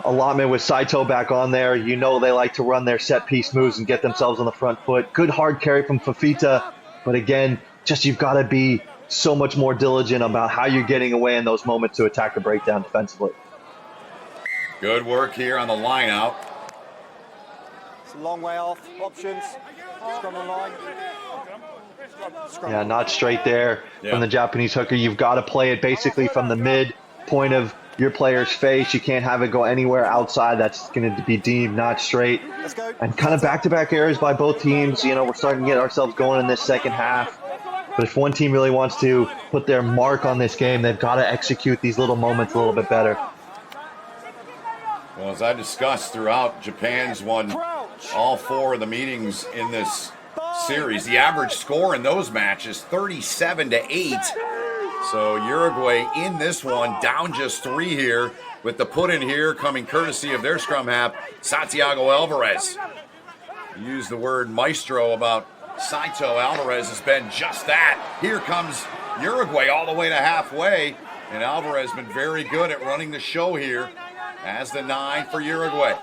allotment with Saito back on there. You know they like to run their set piece moves and get themselves on the front foot. Good hard carry from Fafita, but again, just you've got to be so much more diligent about how you're getting away in those moments to attack the breakdown defensively. Good work here on the line out. It's a long way off. Options. Scrum on line. Yeah, not straight there from the Japanese hooker. You've got to play it basically from the mid point of your player's face. You can't have it go anywhere outside. That's going to be deemed not straight. Let's go. And kind of back-to-back errors by both teams. You know, we're starting to get ourselves going in this second half. But if one team really wants to put their mark on this game, they've got to execute these little moments a little bit better. Well, as I discussed throughout, Japan's won all 4 of the meetings in this series. The average score in those matches, 37-8. So Uruguay in this one, down just 3 here, with the put in here coming courtesy of their scrum half, Santiago Alvarez. Use the word maestro about Saito. Alvarez has been just that. Here comes Uruguay all the way to halfway, and Alvarez has been very good at running the show here as the 9 for Uruguay.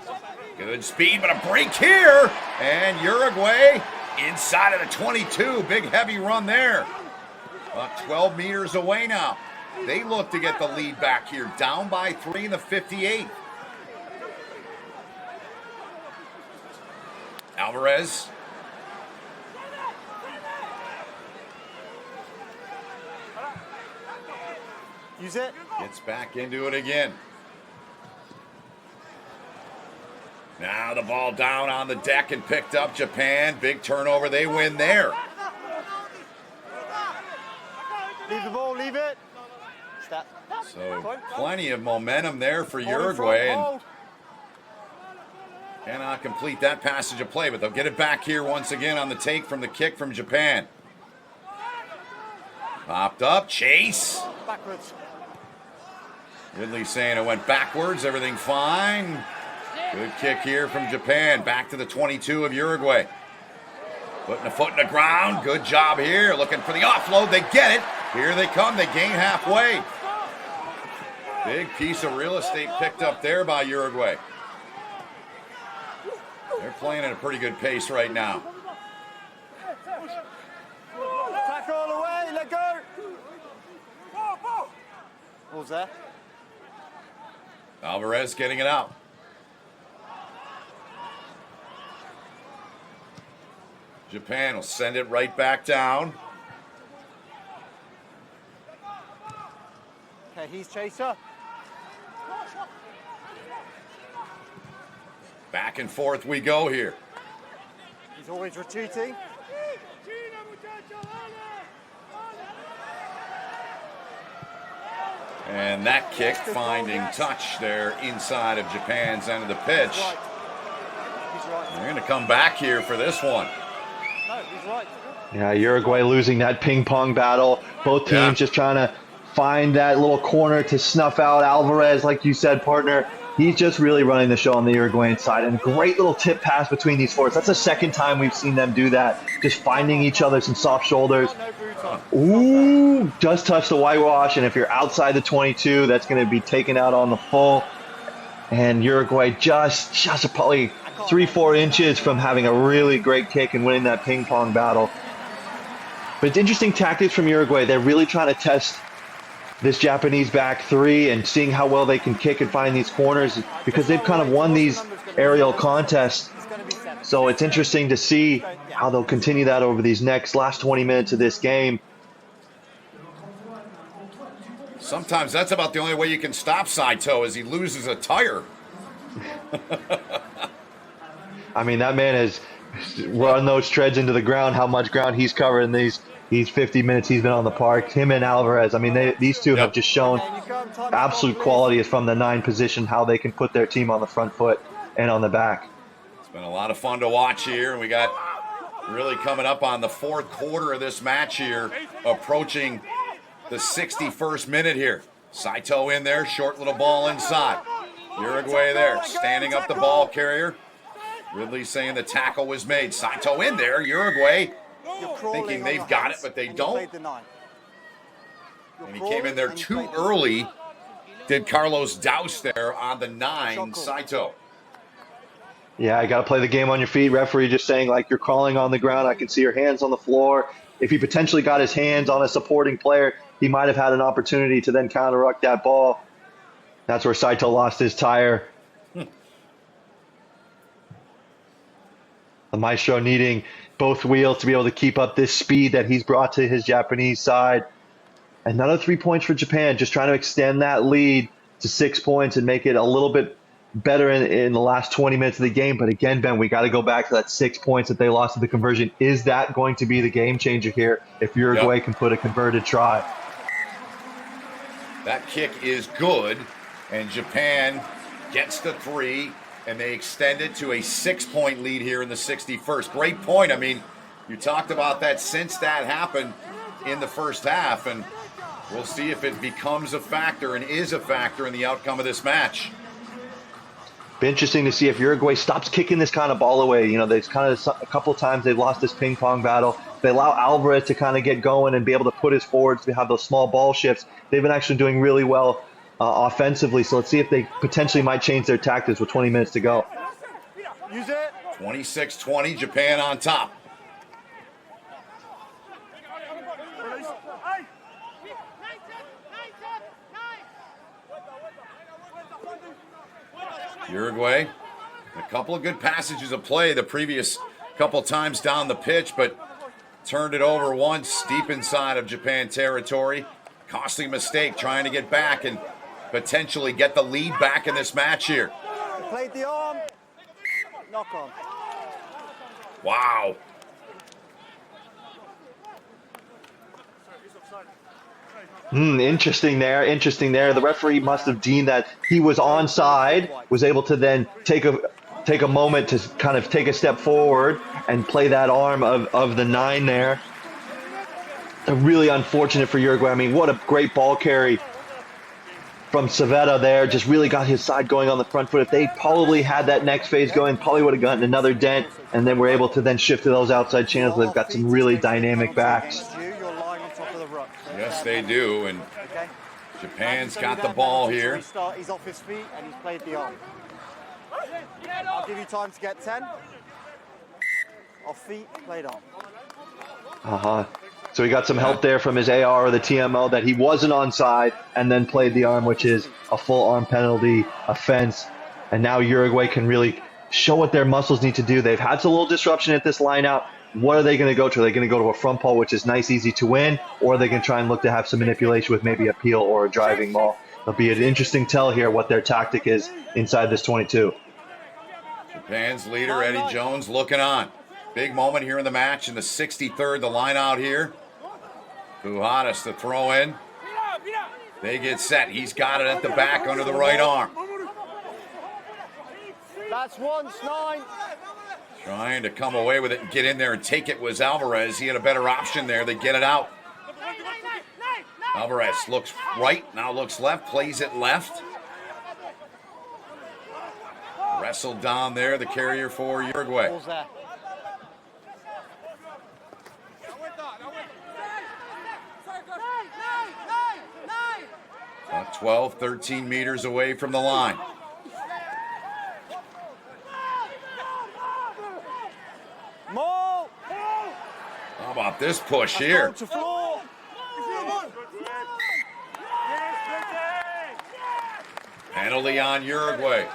Good speed, but a break here, and Uruguay inside of the 22. Big heavy run there. About 12 meters away now. They look to get the lead back here, down by 3 in the 58th. Alvarez. Use it. Gets back into it again. Now the ball down on the deck and picked up. Japan, big turnover. They win there. Leave the ball, leave it. Step. So plenty of momentum there for Uruguay, and cannot complete that passage of play, but they'll get it back here once again on the take from the kick from Japan. Popped up, chase. Backwards. Ridley saying it went backwards, everything fine. Good kick here from Japan, back to the 22 of Uruguay. Putting a foot in the ground, good job here, looking for the offload, they get it. Here they come, they gain halfway. Big piece of real estate picked up there by Uruguay. They're playing at a pretty good pace right now. Tackle away, let go. What was that? Alvarez getting it out. Japan will send it right back down. Okay, he's chaser. Back and forth we go here. He's always retreating. And that kick finding touch there inside of Japan's end of the pitch. He's right. They're going to come back here for this one. No, he's right. Yeah, Uruguay losing that ping pong battle. Both teams just trying to find that little corner to snuff out Alvarez, like you said, partner. He's just really running the show on the Uruguayan side. And great little tip pass between these forwards. That's the second time we've seen them do that. Just finding each other some soft shoulders. Ooh, just touched the whitewash. And if you're outside the 22, that's going to be taken out on the full. And Uruguay just probably 3-4 inches from having a really great kick and winning that ping pong battle. But it's interesting tactics from Uruguay. They're really trying to test this Japanese back three and seeing how well they can kick and find these corners because they've kind of won these aerial contests. So it's interesting to see how they'll continue that over these last 20 minutes of this game. Sometimes that's about the only way you can stop Saito is he loses a tire. I mean, that man has run those treads into the ground, how much ground he's covered in these 50 minutes he's been on the park. Him and Alvarez, I mean, these two have just shown absolute quality from the 9 position, how they can put their team on the front foot and on the back. It's been a lot of fun to watch here, and we got really coming up on the 4th quarter of this match here, approaching the 61st minute here. Saito in there, short little ball inside. Uruguay there, standing up the ball carrier. Ridley saying the tackle was made. Saito in there, Uruguay thinking they've got it, but they don't. And he came in there too early. Did Carlos Douse there on the 9, Saito. Yeah, I got to play the game on your feet. Referee just saying, like, you're crawling on the ground. I can see your hands on the floor. If he potentially got his hands on a supporting player, he might have had an opportunity to then counter-ruck that ball. That's where Saito lost his tire. The Maestro needing both wheels to be able to keep up this speed that he's brought to his Japanese side. Another 3 points for Japan, just trying to extend that lead to 6 points and make it a little bit better in the last 20 minutes of the game. But again, Ben, we got to go back to that 6 points that they lost to the conversion. Is that going to be the game changer here if Uruguay can put a converted try? That kick is good, and Japan gets the 3, and they extend it to a 6-point lead here in the 61st. Great point. I mean, you talked about that since that happened in the first half, and we'll see if it becomes a factor and is a factor in the outcome of this match. Be interesting to see if Uruguay stops kicking this kind of ball away. You know, there's kind of a couple of times they've lost this ping pong battle. They allow Alvarez to kind of get going and be able to put his forwards to have those small ball shifts. They've been actually doing really well offensively. So let's see if they potentially might change their tactics with 20 minutes to go. Use it. 26-20, Japan on top. Uruguay, a couple of good passages of play the previous couple times down the pitch, but turned it over once deep inside of Japan territory. Costly mistake trying to get back and potentially get the lead back in this match here. Played the arm. Knock on. Wow. Interesting there. The referee must have deemed that he was onside, was able to then take a moment to kind of take a step forward and play that arm of the 9 there. Really unfortunate for Uruguay. I mean, what a great ball carry from Savoie there. Just really got his side going on the front foot. If they probably had that next phase going, probably would have gotten another dent, and then we're able to then shift to those outside channels. They've got some really dynamic backs. Yes, they do, and Japan's got the ball here. He's off his feet and he's played the arm. I'll give you time to get 10. Off feet, played arm. So he got some help there from his AR or the TMO that he wasn't onside and then played the arm, which is a full arm penalty offense. And now Uruguay can really show what their muscles need to do. They've had a little disruption at this line out. What are they going to go to? Are they going to go to a front ball, which is nice, easy to win, or are they going to try and look to have some manipulation with maybe a peel or a driving ball? It'll be an interesting tell here what their tactic is inside this 22. Japan's leader, Eddie Jones, looking on. Big moment here in the match in the 63rd, the line out here. Pujadas to throw in. They get set. He's got it at the back under the right arm. That's 1-9. Trying to come away with it and get in there and take it was Alvarez. He had a better option there. They get it out. Alvarez looks right, now looks left, plays it left. wrestled down there, the carrier for Uruguay. Ball's there. About 12, 13 meters away from the line. More. How about this push here? To floor. Penalty on Uruguay.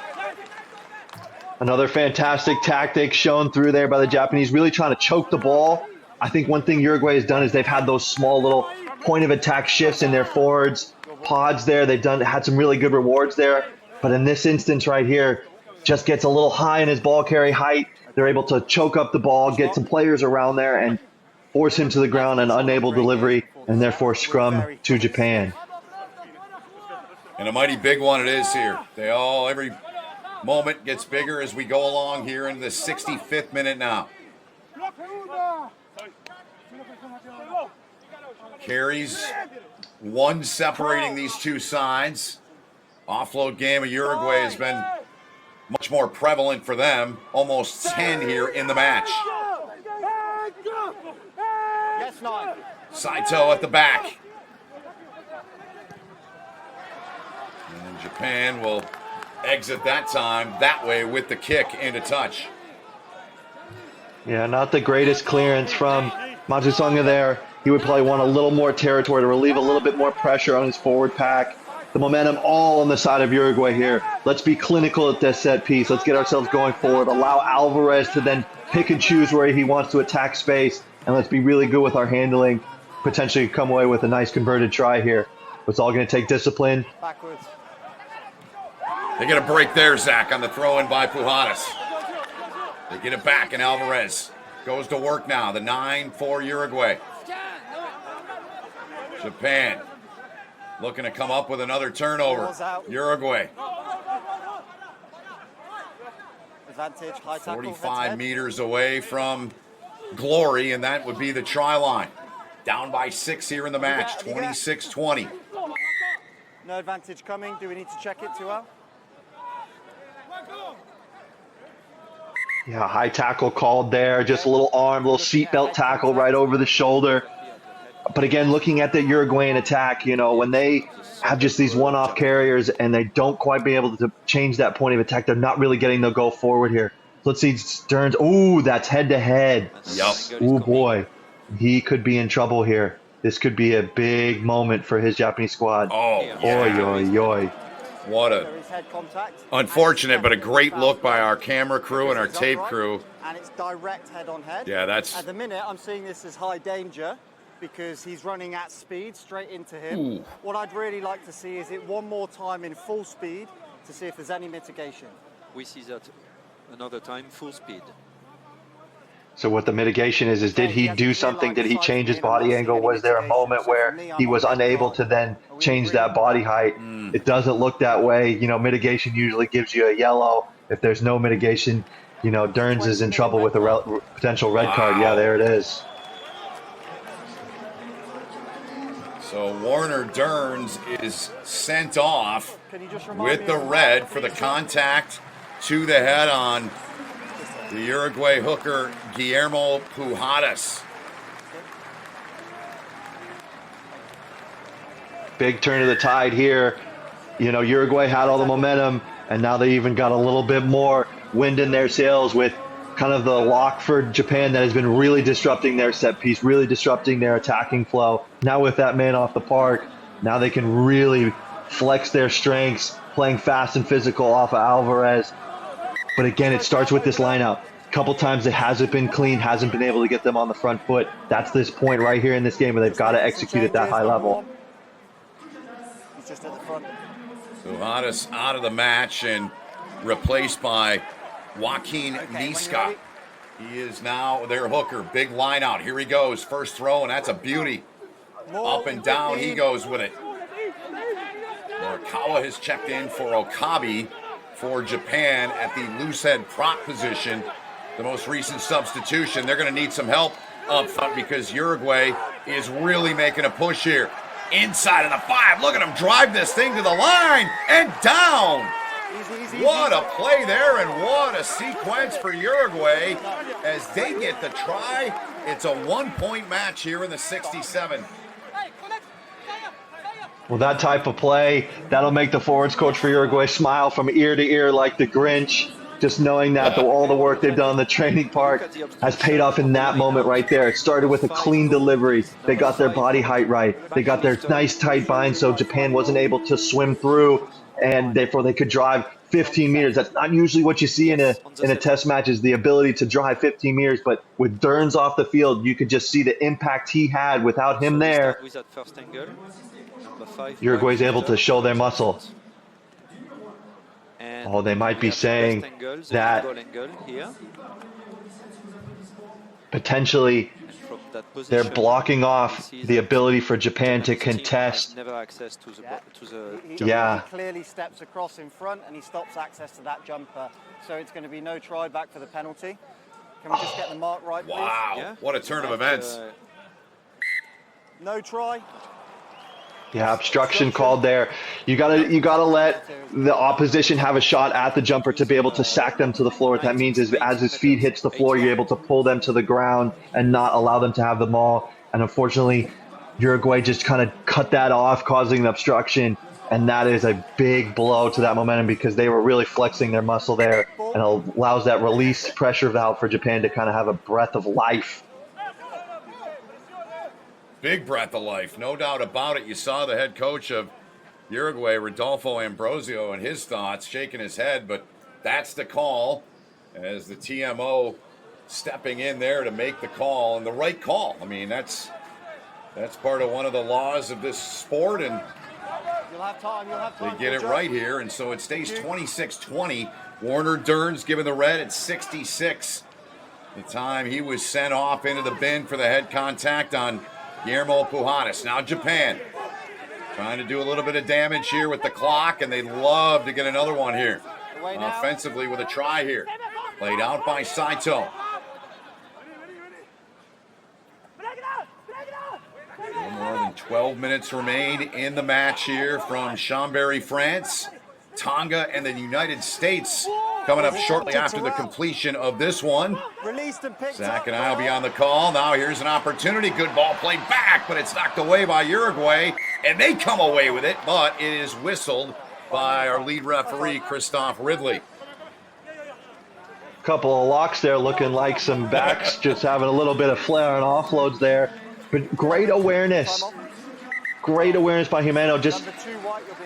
Another fantastic tactic shown through there by the Japanese, really trying to choke the ball. I think one thing Uruguay has done is they've had those small little point of attack shifts in their forwards, pods there. They've had some really good rewards there. But in this instance right here, just gets a little high in his ball carry height. They're able to choke up the ball, get some players around there, and force him to the ground, an unable delivery, and therefore scrum to Japan. And a mighty big one it is here. Every moment gets bigger as we go along here in the 65th minute now. Carries, one separating these two sides. Offload game of Uruguay has been much more prevalent for them. Almost 10 here in the match. Yes, 9. Saito at the back. And Japan will exit that time that way with the kick into touch. Yeah, not the greatest clearance from Matsusanga there. He would probably want a little more territory to relieve a little bit more pressure on his forward pack. The momentum all on the side of Uruguay here. Let's be clinical at this set piece. Let's get ourselves going forward. Allow Alvarez to then pick and choose where he wants to attack space. And let's be really good with our handling. Potentially come away with a nice converted try here. It's all going to take discipline. Backwards. They get a break there, Zach, on the throw in by Pujadas. They get it back, and Alvarez goes to work now. The 9 for Uruguay. Japan looking to come up with another turnover. Uruguay. Advantage, high tackle, 45 meters away from glory, and that would be the try line. Down by 6 here in the match, 26-20. No advantage coming. Do we need to check it too well? Yeah, high tackle called there. Just a little arm, little seatbelt tackle right over the shoulder. But again, looking at the Uruguayan attack, when they have just these one-off carriers and they don't quite be able to change that point of attack, they're not really getting the go forward here. Let's see, Stearns. Ooh, that's head-to-head. Yep. Ooh, boy. He could be in trouble here. This could be a big moment for his Japanese squad. Oh, yeah. Oy, oy, oy. What a unfortunate, but a great look by our camera crew and our tape crew. And it's direct head-on-head. Yeah, that's... At the minute, I'm seeing this as high danger because he's running at speed straight into him. Ooh. What I'd really like to see is it one more time in full speed to see if there's any mitigation. We see that another time, full speed. So what the mitigation is did he do something? Did he change his body angle? Was there a moment where he was unable to then change that body height? It doesn't look that way. Mitigation usually gives you a yellow. If there's no mitigation, Stearns is in trouble with a potential red card. Yeah, there it is. So Warner Stearns is sent off with the red for the contact to the head on the Uruguay hooker, Guillermo Pujadas. Big turn of the tide here. Uruguay had all the momentum, and now they even got a little bit more wind in their sails with kind of the lock for Japan that has been really disrupting their set piece, really disrupting their attacking flow. Now with that man off the park, now they can really flex their strengths, playing fast and physical off of Alvarez. But again, it starts with this lineout. A couple times it hasn't been clean, hasn't been able to get them on the front foot. That's this point right here in this game where they've got to execute at that high level. He's just at the front. So Pujadas out of the match and replaced by Joaquin Niska. He is now their hooker. Big line out. Here he goes. First throw, and that's a beauty. Up and down he goes with it. Morikawa has checked in for Okabe for Japan at the loose head prop position. The most recent substitution. They're going to need some help up front because Uruguay is really making a push here. Inside of the 5. Look at him drive this thing to the line and down. What a play there, and what a sequence for Uruguay as they get the try. It's a 1-point match here in the 67. Well, that type of play, that'll make the forwards coach for Uruguay smile from ear to ear like the Grinch, just knowing that all the work they've done in the training park has paid off in that moment right there. It started with a clean delivery. They got their body height right. They got their nice tight bind so Japan wasn't able to swim through, and therefore they could drive 15 meters. That's not usually what you see in a test match, is the ability to drive 15 meters, but with Derns off the field, you could just see the impact he had. Without him there, Uruguay's able to show their muscle. Oh, they might be saying that potentially they're blocking off the ability for Japan to contest. He clearly steps across in front and he stops access to that jumper. So it's going to be no try back for the penalty. Can we just get the mark right, please? Wow, what a turn of events. No try. Yeah, obstruction called there. You gotta let the opposition have a shot at the jumper to be able to sack them to the floor. What that means is as his feet hits the floor, you're able to pull them to the ground and not allow them to have the ball. And unfortunately, Uruguay just kind of cut that off, causing an obstruction. And that is a big blow to that momentum because they were really flexing their muscle there, and it allows that release pressure valve for Japan to kind of have a breath of life. Big breath of life, no doubt about it. You saw the head coach of Uruguay, Rodolfo Ambrosio, and his thoughts, shaking his head, but that's the call as the TMO stepping in there to make the call, and the right call. I mean, that's part of one of the laws of this sport, and You'll have time. they get it right here, and so it stays 26-20. Warner Derns given the red at 66. The time he was sent off into the bin for the head contact on Guillermo Pujadas. Now Japan trying to do a little bit of damage here with the clock, and they'd love to get another one here. Offensively with a try here. Played out by Saito. A little more than 12 minutes remain in the match here from Chambery, France. Tonga and the United States coming up shortly after the completion of this one. Zach and I will be on the call. Now here's an opportunity. Good ball played back, but it's knocked away by Uruguay, and they come away with it, but it is whistled by our lead referee, Christoph Ridley. Couple of locks there looking like some backs, just having a little bit of flair and offloads there. But great awareness. Great awareness by Jimeno. Just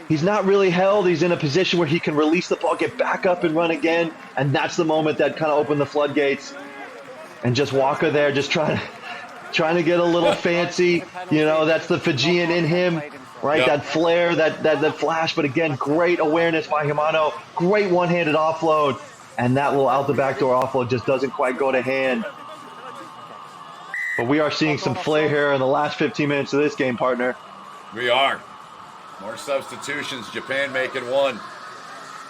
he's not really held. He's in a position where he can release the ball, get back up and run again. And that's the moment that kind of opened the floodgates. And just Walker there, just trying to get a little fancy. You know, that's the Fijian in him, right? Yep. That flair, that flash. But again, great awareness by Jimeno. Great one-handed offload. And that little out the back door offload just doesn't quite go to hand. But we are seeing some flair here in the last 15 minutes of this game, partner. We are. More substitutions. Japan making one.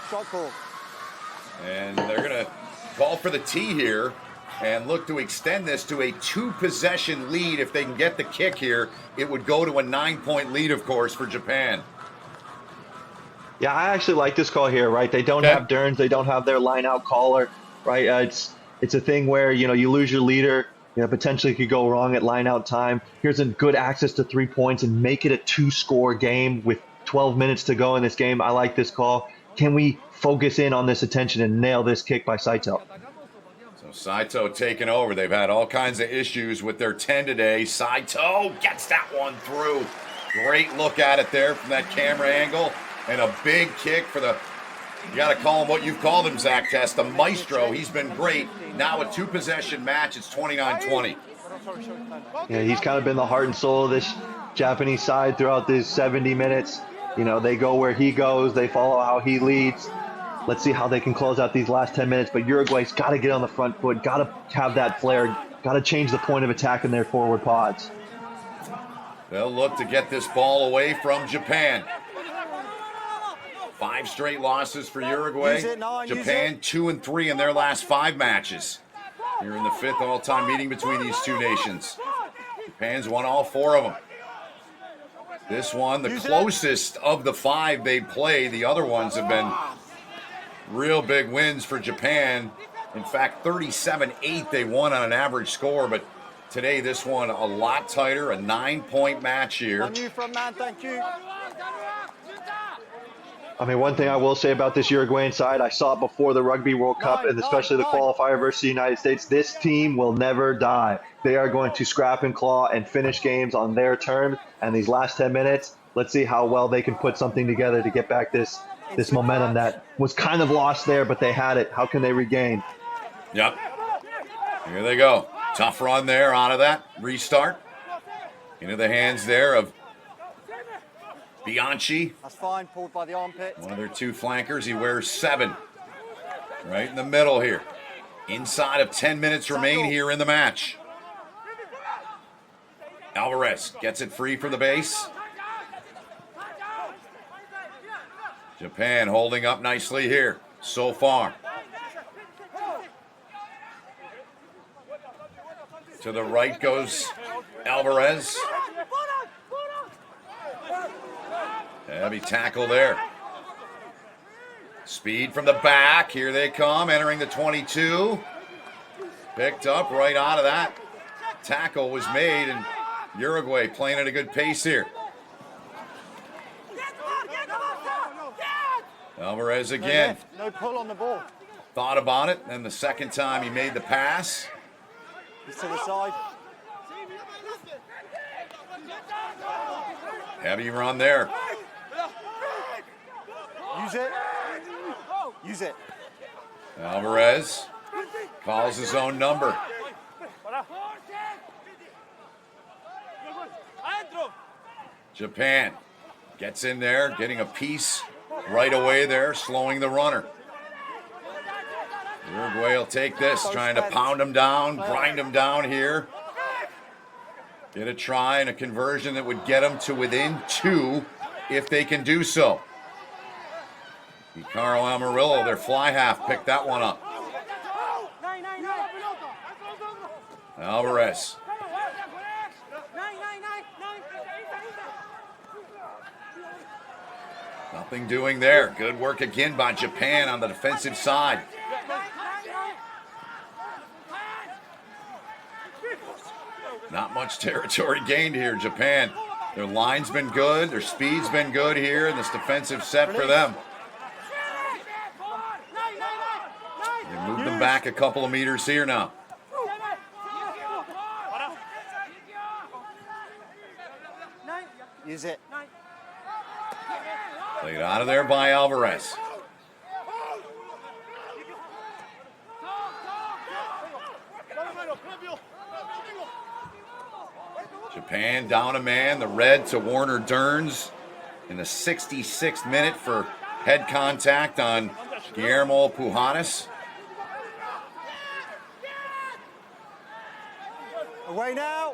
Shot call. And they're going to call for the tee here and look to extend this to a 2-possession lead. If they can get the kick here, it would go to a 9-point lead, of course, for Japan. Yeah, I actually like this call here, right? They don't have Derns. They don't have their line-out caller, right? It's a thing where, you know, you lose your leader. You know, potentially could go wrong at line-out time. Here's a good access to 3 points and make it a 2-score game with 12 minutes to go in this game. I like this call. Can we focus in on this attention and nail this kick by Saito? So Saito taking over. They've had all kinds of issues with their 10 today. Saito gets that one through. Great look at it there from that camera angle. And a big kick for the, you got to call him what you've called him, Zach Test, the maestro. He's been great. Now a 2-possession match. It's 29-20. Yeah, he's kind of been the heart and soul of this Japanese side throughout these 70 minutes. You know, they go where he goes. They follow how he leads. Let's see how they can close out these last 10 minutes. But Uruguay's got to get on the front foot, got to have that flair, got to change the point of attack in their forward pods. They'll look to get this ball away from Japan. 5 straight losses for Uruguay. Japan 2-3 in their last 5 matches. Here in the 5th all-time meeting between these two nations. Japan's won all 4 of them. This one, the closest of the 5 they've played. The other ones have been real big wins for Japan. In fact, 37-8 they won on an average score, but today this one a lot tighter, a 9-point match here. On you, front man, thank you. I mean, one thing I will say about this Uruguayan side, I saw it before the Rugby World Cup and especially the qualifier versus the United States. This team will never die. They are going to scrap and claw and finish games on their terms. And these last 10 minutes, let's see how well they can put something together to get back this momentum that was kind of lost there, but they had it. How can they regain? Yep. Here they go. Tough run there out of that. Restart. Into the hands there of Bianchi. That's fine, pulled by the armpit. One of their two flankers. He wears 7. Right in the middle here. Inside of 10 minutes remain here in the match. Alvarez gets it free from the base. Japan holding up nicely here so far. To the right goes Alvarez. Heavy tackle there. Speed from the back. Here they come, entering the 22. Picked up right out of that. Tackle was made, and Uruguay playing at a good pace here. Alvarez again. No pull on the ball. Thought about it, and the second time he made the pass. He's to the side. Heavy run there. Use it. Use it. Alvarez calls his own number. Japan gets in there, getting a piece right away there, slowing the runner. Uruguay will take this, trying to pound him down, grind him down here. Get a try and a conversion that would get them to within 2 if they can do so. Carl Amarillo, their fly half, picked that one up. Alvarez. Nothing doing there. Good work again by Japan on the defensive side. Not much territory gained here, Japan. Their line's been good, their speed's been good here, and this defensive set for them. They moved them back a couple of meters here now. Use it. Played out of there by Alvarez. Japan down a man, the red to Warner Derns in the 66th minute for head contact on Guillermo Pujadas. Away now.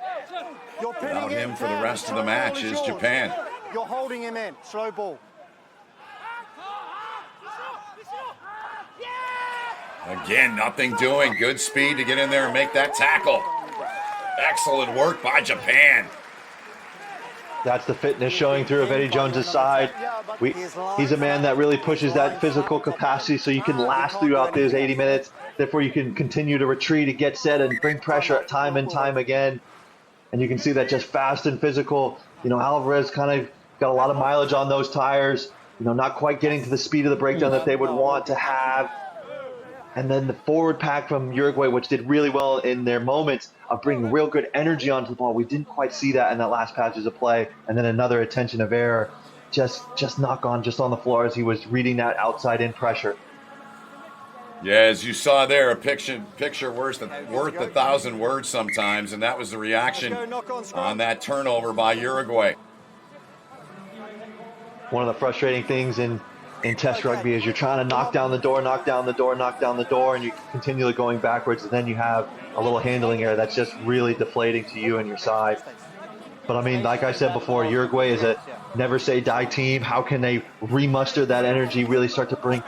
You're pinning Without him for the rest of the match is Japan. You're holding him in. Slow ball. Again, nothing doing. Good speed to get in there and make that tackle. Excellent work by Japan. That's the fitness showing through of Eddie Jones' side. He's a man that really pushes that physical capacity so you can last throughout those 80 minutes. Therefore, you can continue to retreat and get set and bring pressure time and time again. And you can see that just fast and physical. You know, Alvarez kind of got a lot of mileage on those tires. You know, not quite getting to the speed of the breakdown that they would want to have. And then the forward pack from Uruguay, which did really well in their moments of bringing real good energy onto the ball. We didn't quite see that in that last passage of play. And then another attention of error, just knock on, just on the floor as he was reading that outside in pressure. Yeah, as you saw there, a picture worth 1,000 words sometimes, and that was the reaction on that turnover by Uruguay. One of the frustrating things in Test rugby is you're trying to knock down the door, and you're continually going backwards, and then you have a little handling error that's just really deflating to you and your side. But I mean, like I said before, Uruguay is a never say die team. How can they remuster that energy, really start to bring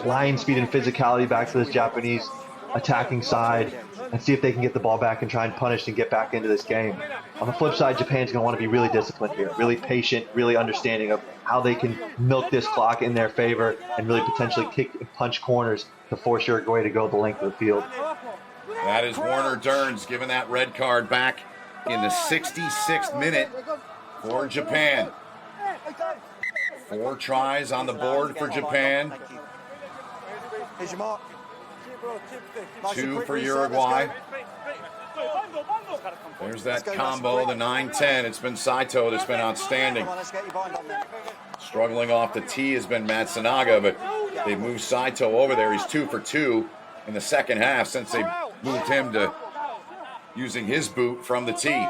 line speed and physicality back to this Japanese attacking side? and see if they can get the ball back and try and punish and get back into this game. On the flip side, Japan's going to want to be really disciplined here, really patient, really understanding of how they can milk this clock in their favor and really potentially kick and punch corners to force Uruguay to go the length of the field. That is Warner Derns giving that red card back in the 66th minute for Japan. 4 tries on the board for Japan. Here's your mark. 2 for Uruguay. There's that combo, the 9-10. It's been Saito that's been outstanding. Struggling off the tee has been Matsunaga, but they moved Saito over there. He's 2 for 2 in the second half since they moved him to using his boot from the tee.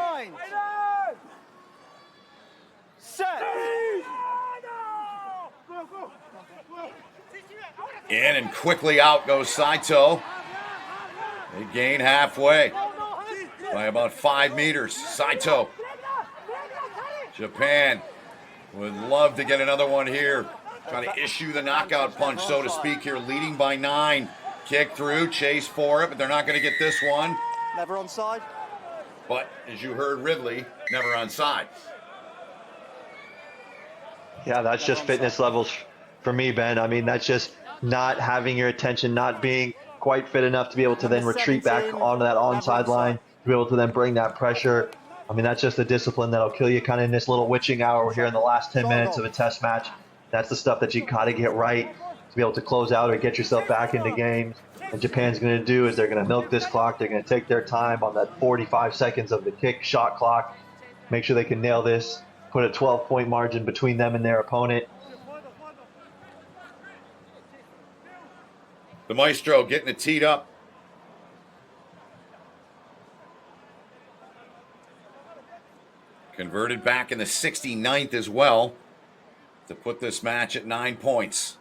In and quickly out goes Saito. They gain halfway by about 5 meters. Saito. Japan would love to get another one here. Trying to issue the knockout punch, so to speak, here. Leading by 9. Kick through, chase for it, but they're not going to get this one. Never onside. But as you heard Ridley, never onside. Yeah, that's just fitness levels for me, Ben. I mean, that's just not having your attention, not being quite fit enough to be able to then retreat back onto that onside line, to be able to then bring that pressure. I mean, that's just the discipline that'll kill you kind of in this little witching hour. We're here in the last 10 minutes of a test match. That's the stuff that you got to get right to be able to close out or get yourself back into games. And Japan's going to do is they're going to milk this clock. They're going to take their time on that 45 seconds of the kick shot clock. Make sure they can nail this, put a 12-point margin between them and their opponent. The Maestro getting it teed up. Converted back in the 69th as well to put this match at 9 points.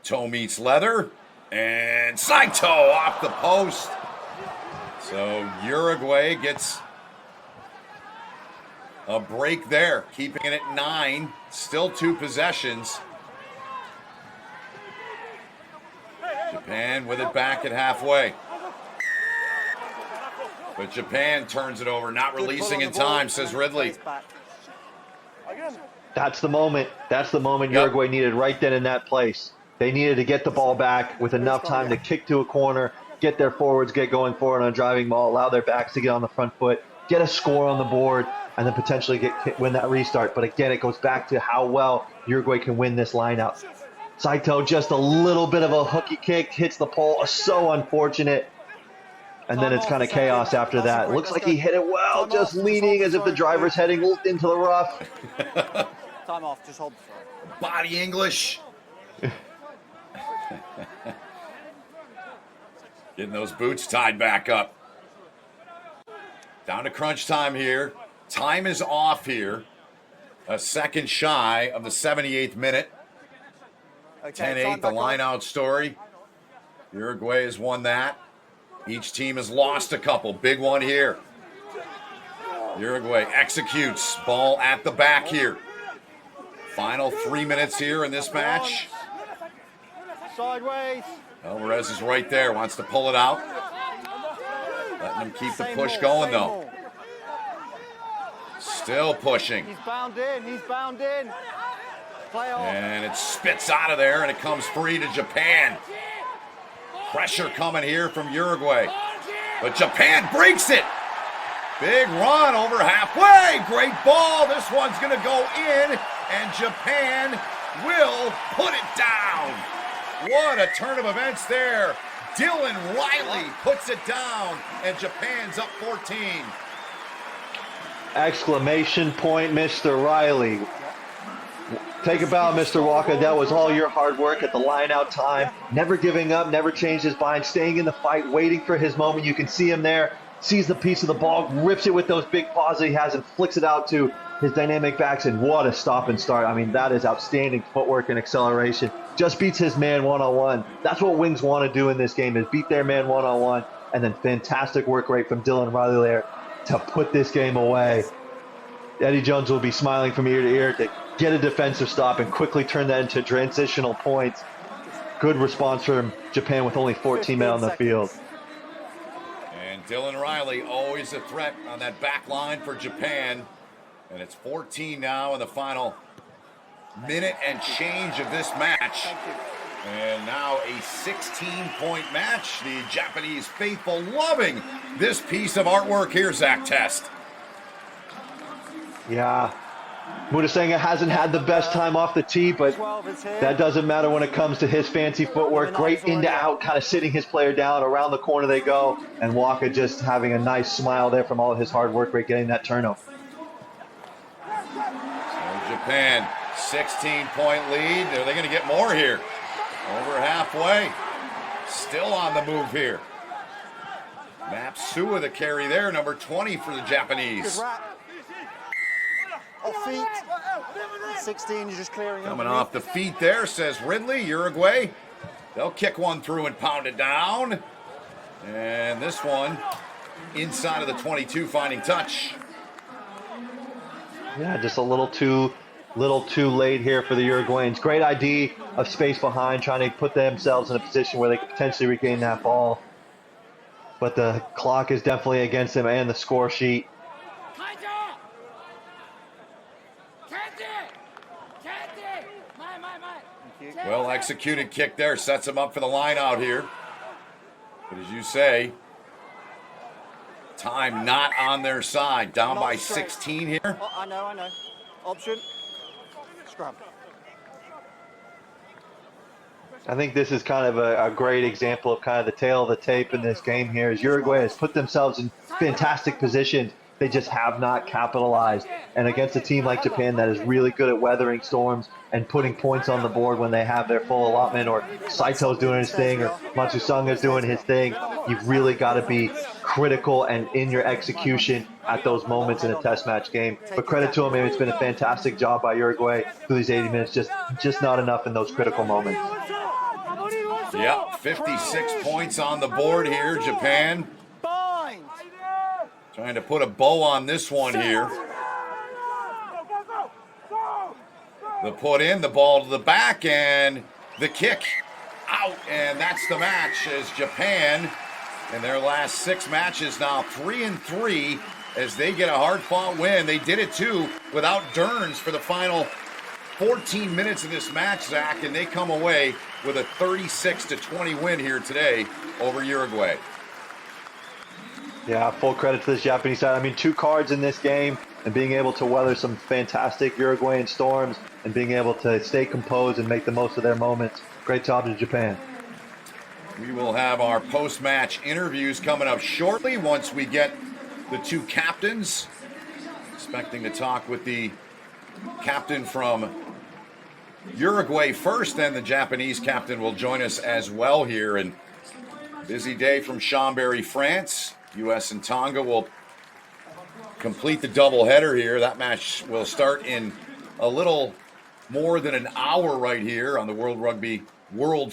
Toe meets leather, and Saito off the post. So Uruguay gets a break there, keeping it at 9. Still 2 possessions. Japan with it back at halfway. But Japan turns it over, not releasing in time, says Ridley. That's the moment. That's the moment Uruguay needed right then in that place. They needed to get the ball back with enough time to kick to a corner, get their forwards, get going forward on a driving ball, allow their backs to get on the front foot, get a score on the board, and then potentially win that restart. But again, it goes back to how well Uruguay can win this lineout. Saito, just a little bit of a hooky kick, hits the pole. So unfortunate. And then it's kind of chaos after that. Looks like he hit it well, just leaning as if the driver's heading into the rough. Time off, just hold the throw. Body English. Getting those boots tied back up. Down to crunch time here. Time is off here. A second shy of the 78th minute. 10-8, the line-out story. Uruguay has won that. Each team has lost a couple. Big one here. Uruguay executes. Ball at the back here. Final 3 minutes here in this match. Sideways. Alvarez is right there. Wants to pull it out. Letting them keep the push going, though. Still pushing. He's bound in. He's bound in. Play off. And it spits out of there, and it comes free to Japan. Pressure coming here from Uruguay. But Japan breaks it. Big run over halfway. Great ball. This one's going to go in, and Japan will put it down. What a turn of events there. Dylan Riley puts it down, and Japan's up 14. Exclamation point, Mr. Riley. Take a bow, Mr. Walker. That was all your hard work at the line-out time. Never giving up, never changed his mind, staying in the fight, waiting for his moment. You can see him there, sees the piece of the ball, rips it with those big paws that he has, and flicks it out to his dynamic backs. And what a stop and start. I mean, that is outstanding footwork and acceleration. Just beats his man one-on-one. That's what wings want to do in this game, is beat their man one-on-one. And then fantastic work rate from Dylan Riley there to put this game away. Eddie Jones will be smiling from ear to ear to get a defensive stop and quickly turn that into transitional points. good response from Japan with only 14 men on the field. And Dylan Riley, always a threat on that back line for Japan. And it's 14 now in the final minute and change of this match. And now a 16-point match. The Japanese faithful loving this piece of artwork here, Zach Test. Yeah. Mudasenga hasn't had the best time off the tee, but that doesn't matter when it comes to his fancy footwork. Great in to out, kind of sitting his player down. Around the corner they go. And Waka just having a nice smile there from all of his hard work rate, getting that turnover. So Japan, 16-point lead. Are they going to get more here? Over halfway. Still on the move here. Mapsua the carry there, number 20 for the Japanese. Off feet. 16, you're just clearing Coming off the feet there, says Ridley, Uruguay. They'll kick one through and pound it down. And this one inside of the 22, finding touch. Yeah, just a little too late here for the Uruguayans. Great idea of space behind, trying to put themselves in a position where they could potentially regain that ball. But the clock is definitely against them and the score sheet. Well executed kick there, sets him up for the line out here. But as you say, time not on their side. Down by 16 here. Oh, I know. Option. Scrum. I think this is kind of a great example of kind of the tail of the tape in this game here, as Uruguay has put themselves in fantastic positions. They just have not capitalized. And against a team like Japan that is really good at weathering storms and putting points on the board when they have their full allotment, or Saito's doing his thing, or Matsusanga's doing his thing, you've really got to be critical and in your execution at those moments in a test match game. But credit to them, it's been a fantastic job by Uruguay through these 80 minutes, just not enough in those critical moments. Yep, 56 points on the board here, Japan. Trying to put a bow on this one here. The put in, the ball to the back, and the kick out. And that's the match, as Japan, in their last 6 matches, now 3-3, as they get a hard-fought win. They did it, too, without Derns for the final 14 minutes of this match, Zach, and they come away with a 36-20 win here today over Uruguay. Yeah, full credit to this Japanese side. I mean, 2 cards in this game, and being able to weather some fantastic Uruguayan storms and being able to stay composed and make the most of their moments. Great job to Japan. We will have our post-match interviews coming up shortly once we get the 2 captains. Expecting to talk with the captain from Uruguay first, then the Japanese captain will join us as well here. And busy day from Chambery, France. U.S. and Tonga will complete the doubleheader here. That match will start in a little more than an hour right here on the World Rugby World